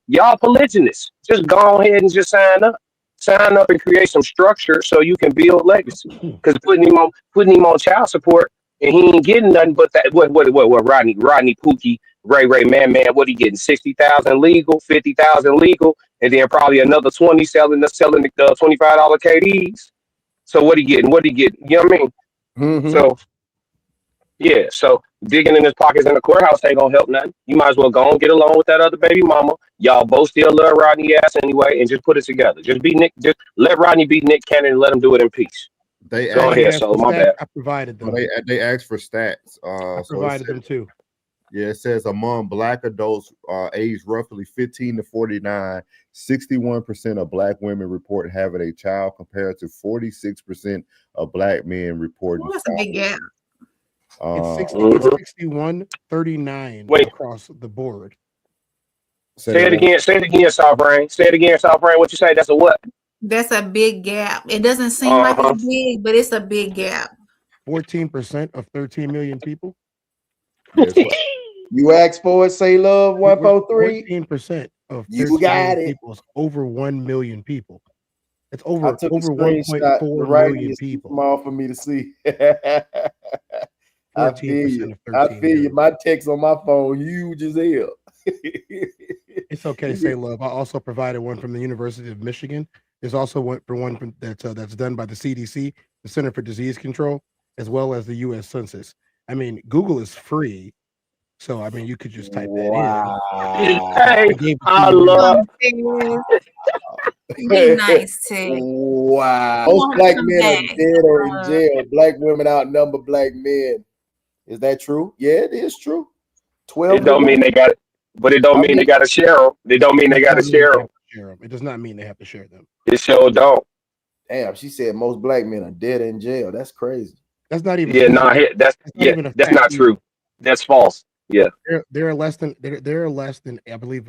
y'all polygynists, just go ahead and just sign up. Sign up and create some structure so you can build legacy. Because putting him on child support and he ain't getting nothing but that. What Rodney Pookie, Ray Man, what he getting? 60,000 legal, 50,000 legal, and then probably another 20 selling the $25 KDs. So what he getting? You know what I mean? Mm-hmm. So yeah, so digging in his pockets in the courthouse ain't gonna help nothing. You might as well go and get along with that other baby mama. Y'all both still love Rodney ass anyway, and just put it together. Just let Rodney beat Nick Cannon and let him do it in peace. They go ahead. So my bad. I provided them. They asked for stats. I provided them too. Yeah, it says among Black adults aged roughly 15 to 49, 61% of Black women report having a child, compared to 46% of Black men reporting. That's a big gap. It's 61, 39 across the board. Say it again, South Brain. Say it again, South Brain. What you say? That's a what? That's a big gap. It doesn't seem like it's big, but it's a big gap. 14% of 13 million people. You asked for it, say love 143. 14% of 13 you got it. People is over 1 million people. It's over I took a screenshot. 1.4 million people. Small for me to see. 14% I feel you. of 13 My text on my phone huge as hell. It's okay to say love. I also provided one from the University of Michigan. There's also one that's done by the CDC, the Center for Disease Control, as well as the U.S. Census. I mean, Google is free, so I mean, you could just type that in. Hey, I love. Be nice too. Wow. Most Black men are dead or in jail. Black women outnumber Black men. Is that true? Yeah, it is true. 12. It don't mean they got it, but it don't mean they got to share them. It don't mean they got to share them. It does not mean they have to share them. It sure don't. Damn, she said most Black men are dead in jail. That's crazy. That's not even. Yeah, that's not true. That's false. Yeah, there are less than I believe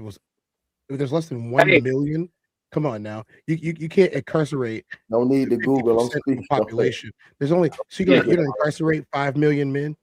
there's less than 1 million. Come on now, you can't incarcerate. No need to Google. I'm speaking population. There's only you're gonna incarcerate 5 million men.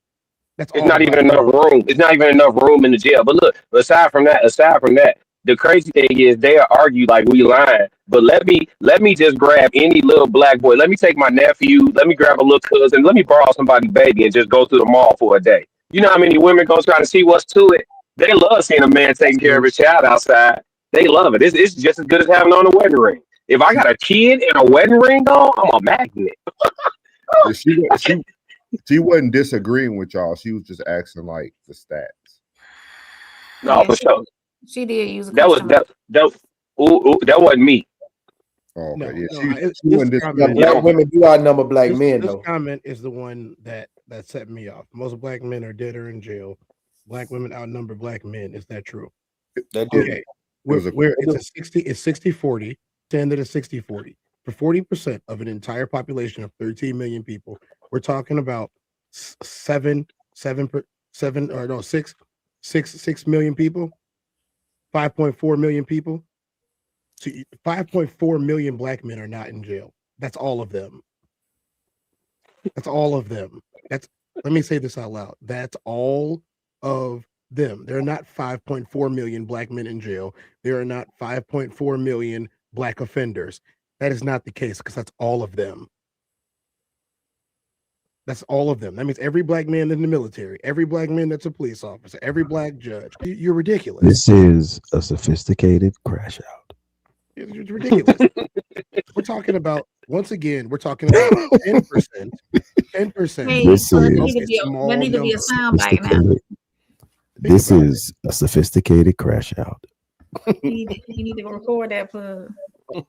It's not even enough room. It's not even enough room in the jail. But look, aside from that, the crazy thing is they'll argue like we lying. But let me just grab any little Black boy. Let me take my nephew. Let me grab a little cousin. Let me borrow somebody's baby and just go to the mall for a day. You know how many women go trying to see what's to it? They love seeing a man taking care of a child outside. They love it. It's just as good as having on a wedding ring. If I got a kid and a wedding ring on, I'm a magnet. She wasn't disagreeing with y'all. She was just asking like the stats. No, for sure. She did use that wasn't me. Oh, no, yeah. Black women do outnumber Black men. This though. comment is the one that set me off. Most Black men are dead or in jail. Black women outnumber Black men. Is that true? Okay. It's 60-40, 10 to the 60-40. For 40% of an entire population of 13 million people, we're talking about 6 million people, 5.4 million people. So 5.4 million Black men are not in jail. That's all of them. Let me say this out loud. That's all of them. There are not 5.4 million Black men in jail. There are not 5.4 million Black offenders. That is not the case, because that's all of them. That's all of them. That means every Black man in the military, every Black man that's a police officer, every Black judge. You're ridiculous. This is a sophisticated crash out. It's ridiculous. We're talking about, once again, we're talking about 10%. 10%. Hey, This so there is need to be a sound bite now. This is a sophisticated crash out. You need to record that for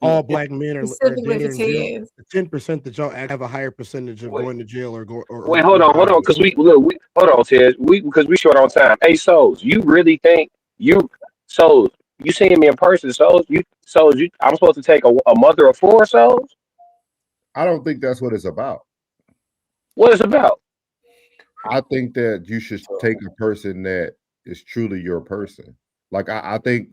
All black men are specifically there for in jail. Tez. The 10% that y'all have a higher percentage of going to jail or Wait, hold on, because we hold on, Ted. Because we short on time. Hey, Souls, you really think Souls? You seeing me in person, Souls? I'm supposed to take a mother of four, Souls? I don't think that's what it's about. What it's about? I think that you should take a person that is truly your person. Like I think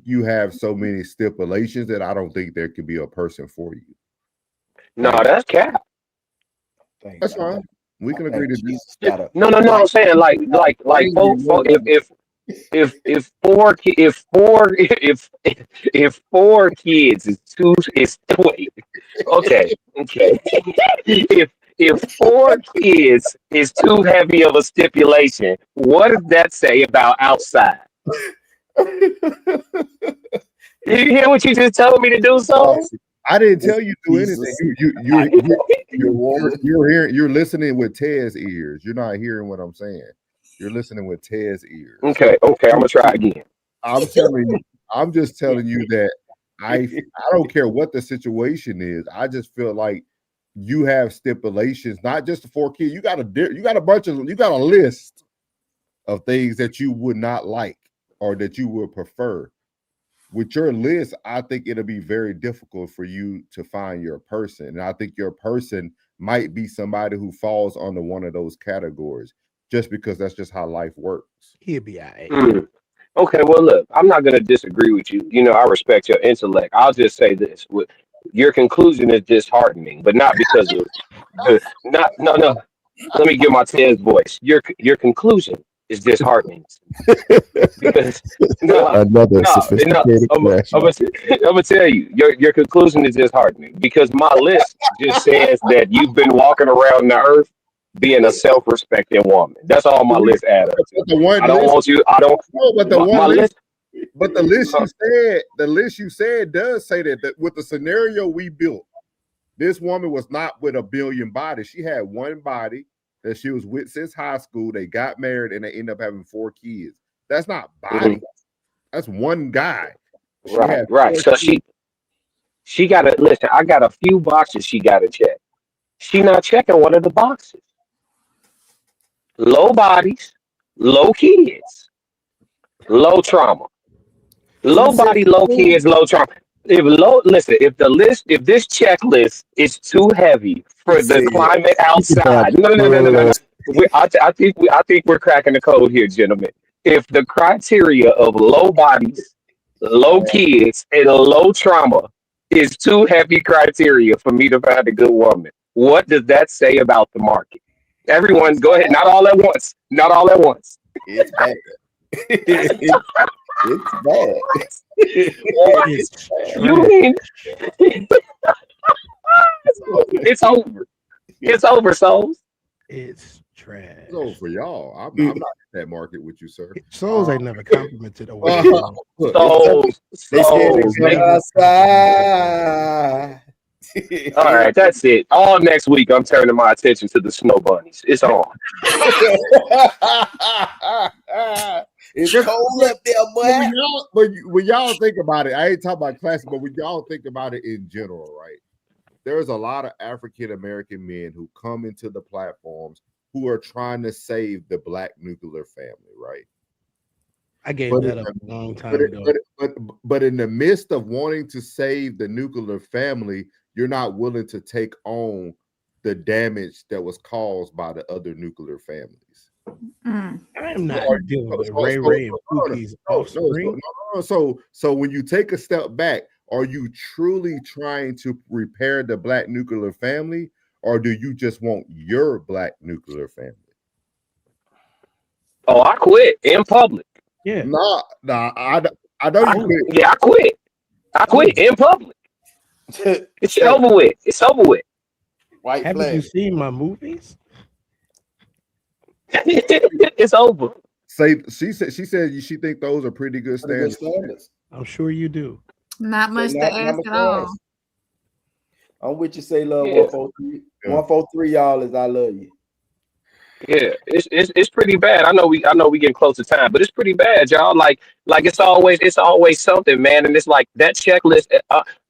you have so many stipulations that I don't think there could be a person for you. No, that's cap. That's fine. We can agree to this. No. I'm saying like if four kids is two is wait okay if four kids is too heavy of a stipulation, what does that say about outside? Did you hear what you just told me to do, so? I didn't tell you to do anything. You're listening with Ted's ears. You're not hearing what I'm saying. You're listening with Ted's ears. Okay, I'm gonna try again. I'm just telling you that I don't care what the situation is. I just feel like you have stipulations, not just the four kids. You got a list of things that you would not like or that you would prefer. With your list, I think it'll be very difficult for you to find your person. And I think your person might be somebody who falls under one of those categories just because that's just how life works. He'll be all right. Okay, well, look, I'm not going to disagree with you. You know, I respect your intellect. I'll just say this: your conclusion is disheartening, but not because of no. Let me get my Ted's voice. Your conclusion is disheartening because another sophisticated I'm gonna tell you, your conclusion is disheartening because my list just says that you've been walking around the earth being a self-respecting woman. That's all my list adds up to. I don't want you. I don't. No, but the my list. But the list you said does say that with the scenario we built, this woman was not with a billion bodies. She had one body that she was with since high school. They got married and they ended up having 4 kids. That's not body. That's one guy. Right. So she got to listen. I got a few boxes she got to check. She not checking one of the boxes. Low bodies, low kids, low trauma. Low body, low kids, low trauma. If this checklist is too heavy for the climate outside, no. I think we're cracking the code here, gentlemen. If the criteria of low bodies, low kids, and low trauma is too heavy criteria for me to find a good woman, what does that say about the market? Everyone, go ahead. Not all at once. Not all at once. It's bad. It's bad. You mean it's over? It's over, Souls. It's trash. It's over for y'all. I'm not in that market with you, sir. Souls ain't never complimented a woman. outside. All right, that's it. All next week, I'm turning my attention to the snow bunnies. It's on. It's cold up there, boy. But when y'all think about it, I ain't talking about classic, but when y'all think about it in general, right? There's a lot of African American men who come into the platforms who are trying to save the Black nuclear family, right? I gave that up a long time ago. But in the midst of wanting to save the nuclear family, you're not willing to take on the damage that was caused by the other nuclear families. I'm not dealing with Ray and Pookie's offspring. So when you take a step back, are you truly trying to repair the Black nuclear family, or do you just want your Black nuclear family? Oh, I quit in public. Yeah. Nah, I know you quit. Yeah, I quit. I quit in public. It's over with. It's over with. Haven't you seen my movies? It's over. She said she think those are pretty good standards. I'm sure you do. Not much to ask at all. I'm with you, say love 143. 143, y'all, is I love you. Yeah, it's pretty bad. I know we getting close to time, but it's pretty bad, y'all. Like it's always something, man. And it's like that checklist.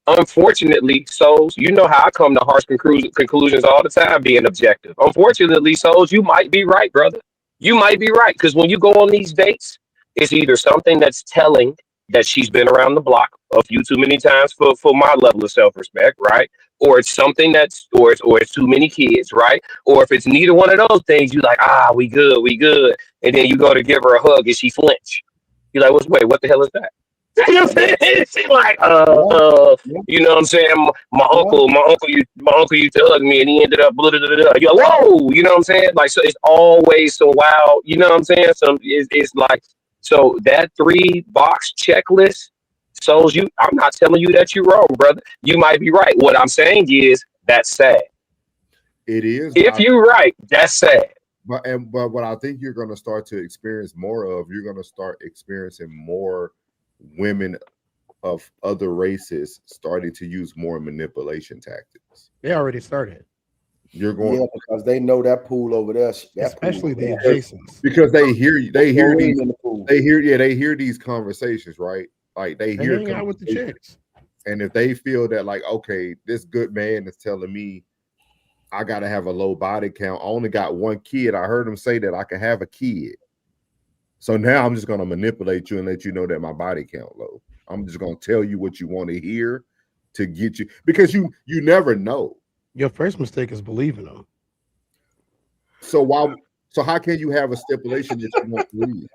Unfortunately, souls, you know how I come to harsh conclusions all the time, being objective. Unfortunately, souls, you might be right, brother. You might be right because when you go on these dates, it's either something that's telling that she's been around the block a few too many times for my level of self respect, right? Or it's something that's or it's too many kids, right? Or if it's neither one of those things, you like, we good, we good. And then you go to give her a hug and she flinch. You're like, wait, what the hell is that? You know what I'm saying? She's like, you know what I'm saying? My uncle used to hug me and he ended up blah, blah, blah, blah. You're like, whoa, you know what I'm saying? Like, so it's always so wild, you know what I'm saying? So it's like, so that 3-box checklist shows you, I'm not telling you that you're wrong, brother. You might be right. What I'm saying is that's sad. It is. If you're right, that's sad. But what I think you're going to start to experience more of, you're going to start experiencing more women of other races starting to use more manipulation tactics. They already started. You're going, because they know that pool over there, especially the adjacents, because they hear these conversations, right? Like they hear hang out with the chicks, and if they feel that like, okay, this good man is telling me I gotta have a low body count. I only got 1 kid. I heard him say that I can have a kid. So now I'm just gonna manipulate you and let you know that my body count low. I'm just gonna tell you what you want to hear to get you, because you never know. Your first mistake is believing them. So how can you have a stipulation that you won't believe?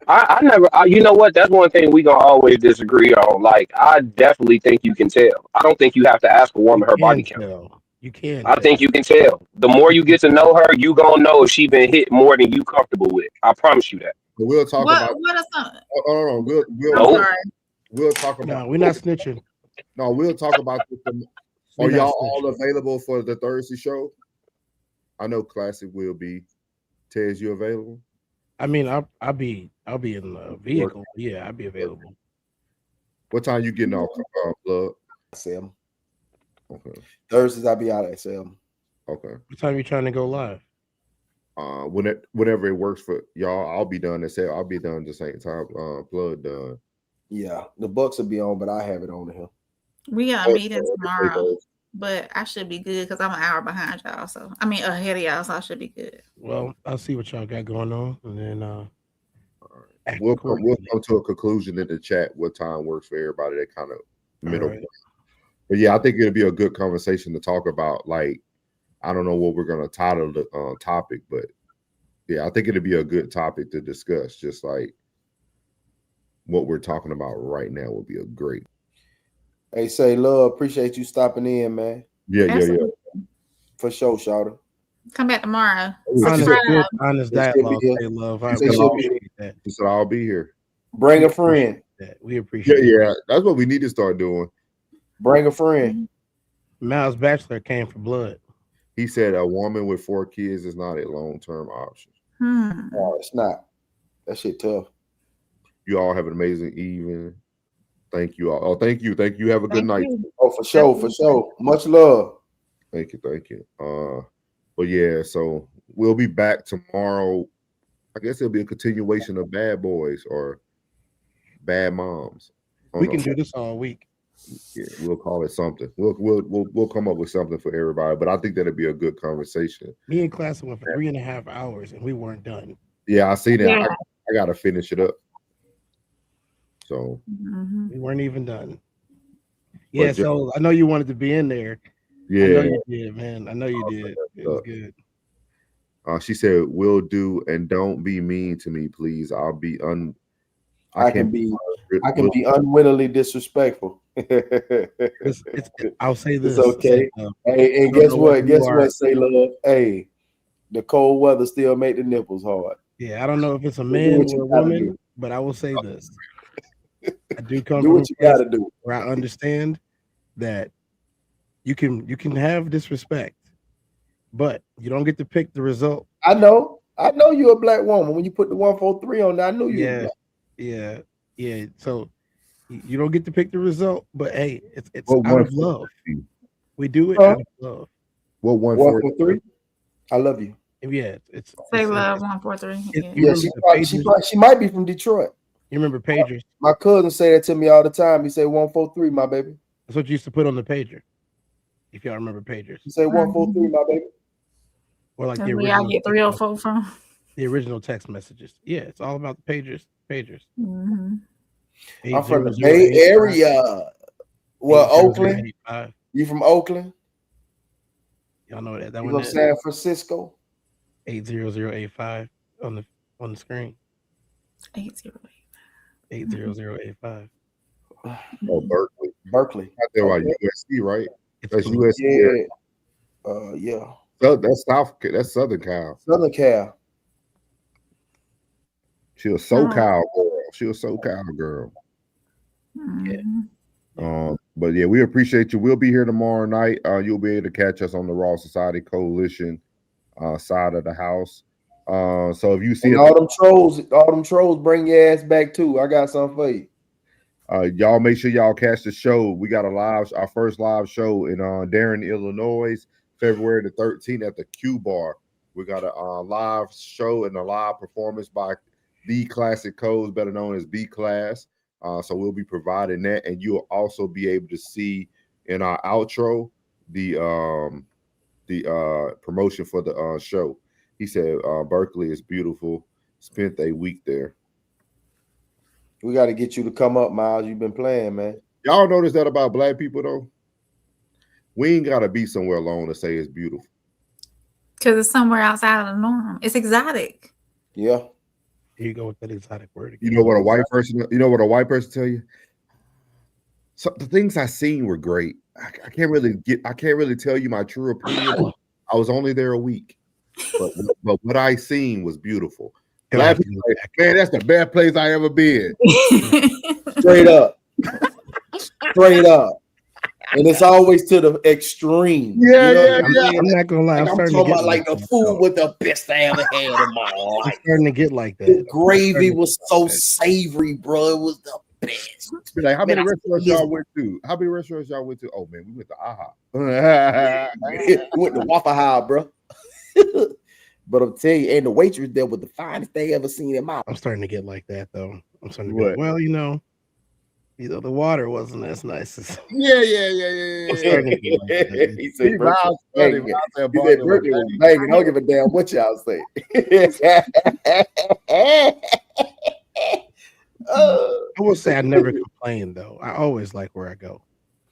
I never, you know what? That's one thing we gonna always disagree on. Like, I definitely think you can tell. I don't think you have to ask a woman her body count. You can. I think you can tell. The more you get to know her, you gonna know if she been hit more than you comfortable with. I promise you that. But we'll talk about. What are some? We'll talk about. No, we're not snitching. No, we'll talk about this. Are y'all all available for the Thursday show? I know Classic will be. Tez, you available? I mean, I'll be in the vehicle. Yeah, I'll be available. What time you getting off, Blood? 7. Okay. Thursdays I'll be out at 7. Okay. What time are you trying to go live? Whenever it works for y'all, I'll be done at 7. I'll be done at the same time. Blood done. Yeah, the Bucks will be on, but I have it on here. We got a meeting tomorrow, but I should be good because I'm an hour behind y'all. So I mean ahead of y'all, so I should be good. Well, I'll see what y'all got going on, and then we'll come to a conclusion in the chat what time works for everybody. That kind of middle point. But yeah, I think it'll be a good conversation to talk about. Like, I don't know what we're gonna title the topic, but yeah, I think it'll be a good topic to discuss. Just like what we're talking about right now would be a great. Hey, say love, appreciate you stopping in, man. Yeah. For sure, Shawty. Come back tomorrow. Honest dialogue, say love. I appreciate that. So I'll be here. Bring a friend. We appreciate it. Yeah, that's what we need to start doing. Bring a friend. Miles Bachelor came for blood. He said a woman with 4 kids is not a long-term option. No, it's not. That shit tough. You all have an amazing evening. Thank you all. Oh, thank you. Have a good night. Oh, for sure. Much love. Thank you. But yeah, so we'll be back tomorrow. I guess it'll be a continuation of Bad Boys or Bad Moms. We can do this all week. Yeah, we'll call it something. We'll come up with something for everybody. But I think that'll be a good conversation. Me and Class went for 3.5 hours and we weren't done. Yeah, I see that. Yeah. I gotta finish it up. So we weren't even done. Yeah, so I know you wanted to be in there. Yeah, I know you did, man. I know you did. It was good. She said, "Will do, and don't be mean to me, please. I'll be I can be unwittingly disrespectful. I'll say this. It's okay. Hey, and guess what? Say love. Hey, the cold weather still make the nipples hard. Yeah, I don't know if it's a man or a woman, but I will say this. I do come from what you gotta do. Where I understand that you can have disrespect, but you don't get to pick the result. I know you're a black woman. When you put the 143 on there, I knew you were black. Yeah. So you don't get to pick the result, but hey, it's out of love. We do it out of love. What 143? I love you. Yeah, Say love 143. Yeah, she might be from Detroit. You remember pagers? My cousin say that to me all the time. He say 143, my baby. That's what you used to put on the pager. If y'all remember pagers. He say 143, my baby. Or like That's the where y'all original get 304 from. the original text messages. Yeah, it's all about the pagers. Mm-hmm. I'm from the Bay Area. Well, Oakland. 800-85. You from Oakland? Y'all know that You one from is San Francisco? 800-85 on the screen. 800-85. Oh, Berkeley. Out there by USC, right? That's cool. USC. Yeah. So that's Southern Cal. Southern Cal. She was SoCal girl. Mm-hmm. But yeah, we appreciate you. We'll be here tomorrow night. You'll be able to catch us on the Raw Society Coalition side of the house. So if you see all them trolls, bring your ass back too. I got something for you. Y'all make sure y'all catch the show. We got our first live show in Darien, Illinois, February the 13th at the Q Bar. We got a live show and a live performance by the Classic Codes, better known as B Class. So we'll be providing that, and you'll also be able to see in our outro the promotion for the show. He said Berkeley is beautiful. Spent a week there. We got to get you to come up, Miles. You've been playing, man. Y'all notice that about black people though? We ain't gotta be somewhere alone to say it's beautiful. Because it's somewhere outside of the norm. It's exotic. Yeah. Here you go with that exotic word again. You know what a white person tell you? So the things I seen were great. I can't really tell you my true opinion. I was only there a week. But what I seen was beautiful. Black people like, man, that's the best place I ever been. Straight up. Straight up. And it's always to the extreme. I'm not gonna lie. I'm starting talking to get about like the food was the best I ever had in my life. I'm starting to get like that. The gravy was so savory, bro. It was the best. Be like, how many restaurants y'all went to? Oh man, we went to AHA. We went to Waffle House, bro. But I'm telling you, and the waitress there was the finest thing ever seen in my. I'm starting to get like that though. I'm starting to go, well, the water wasn't as nice as. Yeah. He said Berkeley was banging. I don't give a damn what y'all say. I will say I never complain though. I always like where I go.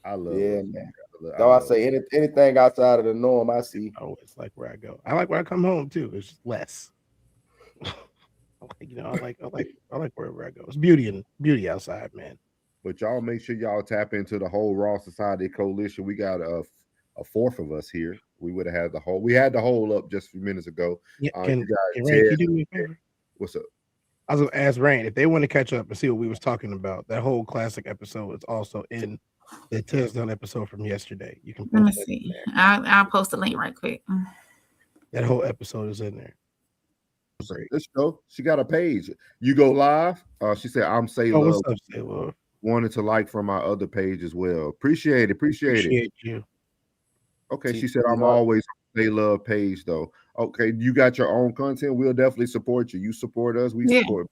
I love it, man. Though I say anything outside of the norm, I see. I always like where I go. I like where I come home too. It's just less. I like wherever I go. It's beauty outside, man. But y'all make sure y'all tap into the whole Raw Society Coalition. We got a fourth of us here. We would have had the whole. We had the whole up just a few minutes ago. Yeah, Rain, can you do me a favor? What's up? I was gonna ask Rain if they want to catch up and see what we was talking about. That whole classic episode is also in the touchdown episode from yesterday. You can let me see. I'll post a link right quick. That whole episode is in there. Let's go. She got a page. You go live. She said, "I'm Say Love." What's up, Say Love? Wanted to like from my other page as well. Appreciate it. You. Okay, she said, "I'm always on Say Love page though." Okay, you got your own content. We'll definitely support you. You support us. We support.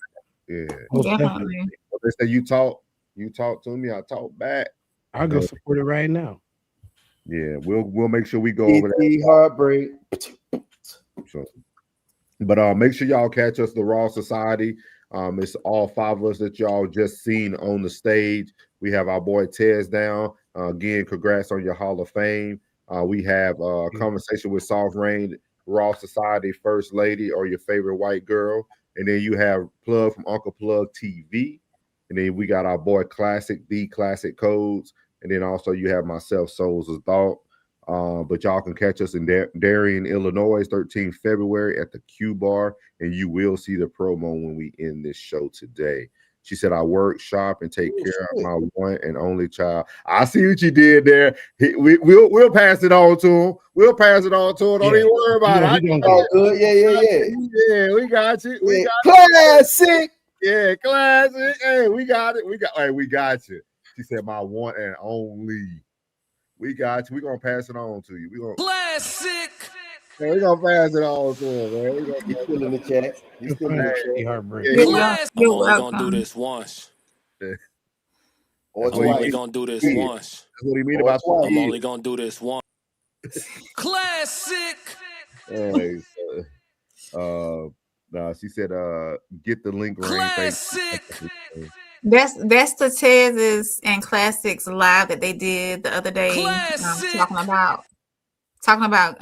Yeah, definitely. They say you talk to me. I talk back. I'll go support it right now. Yeah, we'll make sure we go over that. Heartbreak. But make sure y'all catch us, the Raw Society. It's all five of us that y'all just seen on the stage. We have our boy Tez down. Again, congrats on your Hall of Fame. We have a conversation with Soft Rain, Raw Society First Lady, or your favorite white girl. And then you have Plug from Uncle Plug TV. And then we got our boy Classic, the Classic Codes. And then also you have myself, Souls of Thought. But y'all can catch us in Darien, Illinois, 13th February at the Q Bar, and you will see the promo when we end this show today. She said, "I work, shop, and take care of my one and only child." I see what you did there. We'll pass it on to him. Don't even worry about it. Yeah, we got you. Classic. Yeah, classic. Hey, we got it. We got you. She said, "My one and only." We got you. We're gonna pass it on to you. We're gonna classic. Man, we're gonna pass it on to him, man. He's still in the chat. He's still in the chat. Heartbreak. You're welcome. once. Or That's what he twice. Only gonna do this Yeah. once. That's what he mean Or about twice. I'm only gonna do this once. Classic. Hey, nah, she said, get the link, Rain. Classic. That's the Tez's and Classics live that they did the other day. Talking about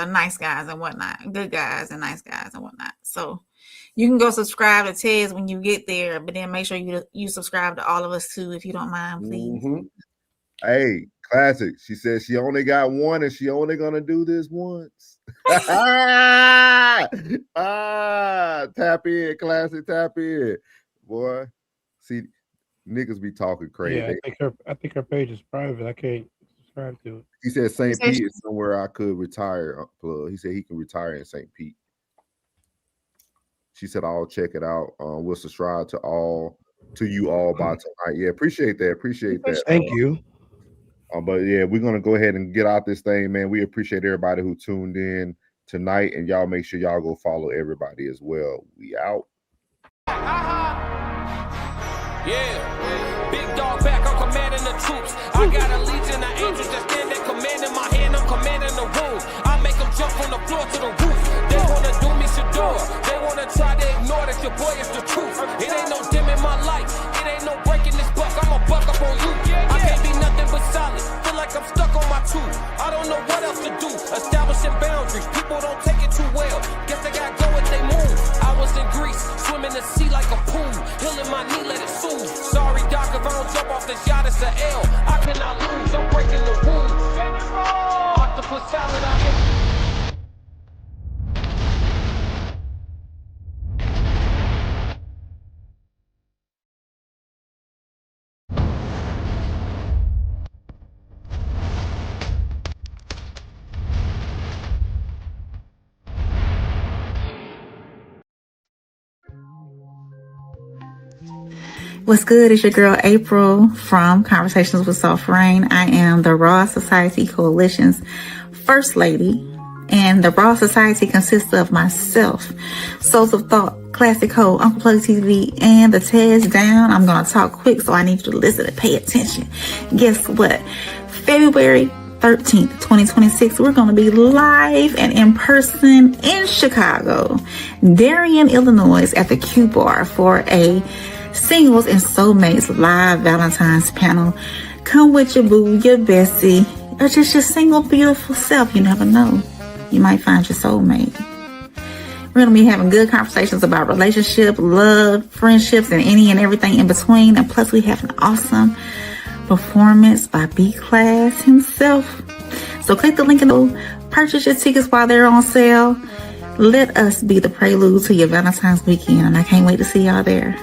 nice guys and whatnot, good guys and nice guys and whatnot. So you can go subscribe to Tez when you get there, but then make sure you subscribe to all of us too, if you don't mind, please. Mm-hmm. Hey, Classic. She said she only got one and she only gonna do this once. Tap in, Classic, tap in. Boy, see, niggas be talking crazy. Yeah, I think her page is private. I can't subscribe to it. He said St. Pete is somewhere I could retire. Plug. He said he can retire in St. Pete. She said I'll check it out. We'll subscribe to you all by tonight. Yeah, appreciate that. Thank you. But yeah, we're gonna go ahead and get out this thing, man. We appreciate everybody who tuned in tonight, and y'all make sure y'all go follow everybody as well. We out. Yeah, big dog back, I'm commanding the troops. I got a legion of angels that stand there commanding my hand, I'm commanding the room. I make them jump from the floor to the roof. They wanna do me Shador, they wanna try to ignore that your boy is the truth. It ain't no dim in my life, it ain't no breaking this buck, I'ma buck up on you. I can't be nothing but solid, feel like I'm stuck on my tooth. I don't know what else to do, establishing boundaries, people don't take it too well. Guess they gotta go if they move. I was in Greece, swimming the sea like a pool, healing my knee, let it soothe. Sorry doc, if I don't jump off this yacht, it's an L. I cannot lose, I'm breaking the rules. Octopus salad, What's good? It's your girl April from Conversations with Soft Rain. I am the Raw Society Coalition's First Lady, and the Raw Society consists of myself, Souls of Thought, Classic Ho, Uncle Plug TV, and the Tez Down. I'm going to talk quick, so I need you to listen and pay attention. Guess what? February 13th, 2026, we're going to be live and in person in Chicago, Darien, Illinois, at the Q Bar for a Singles and Soulmates live Valentine's panel. Come with your boo, your bestie, or just your single beautiful self. You never know. You might find your soulmate. We're going to be having good conversations about relationship, love, friendships, and any and everything in between. And plus, we have an awesome performance by B-Class himself. So click the link and purchase your tickets while they're on sale. Let us be the prelude to your Valentine's weekend, and I can't wait to see y'all there.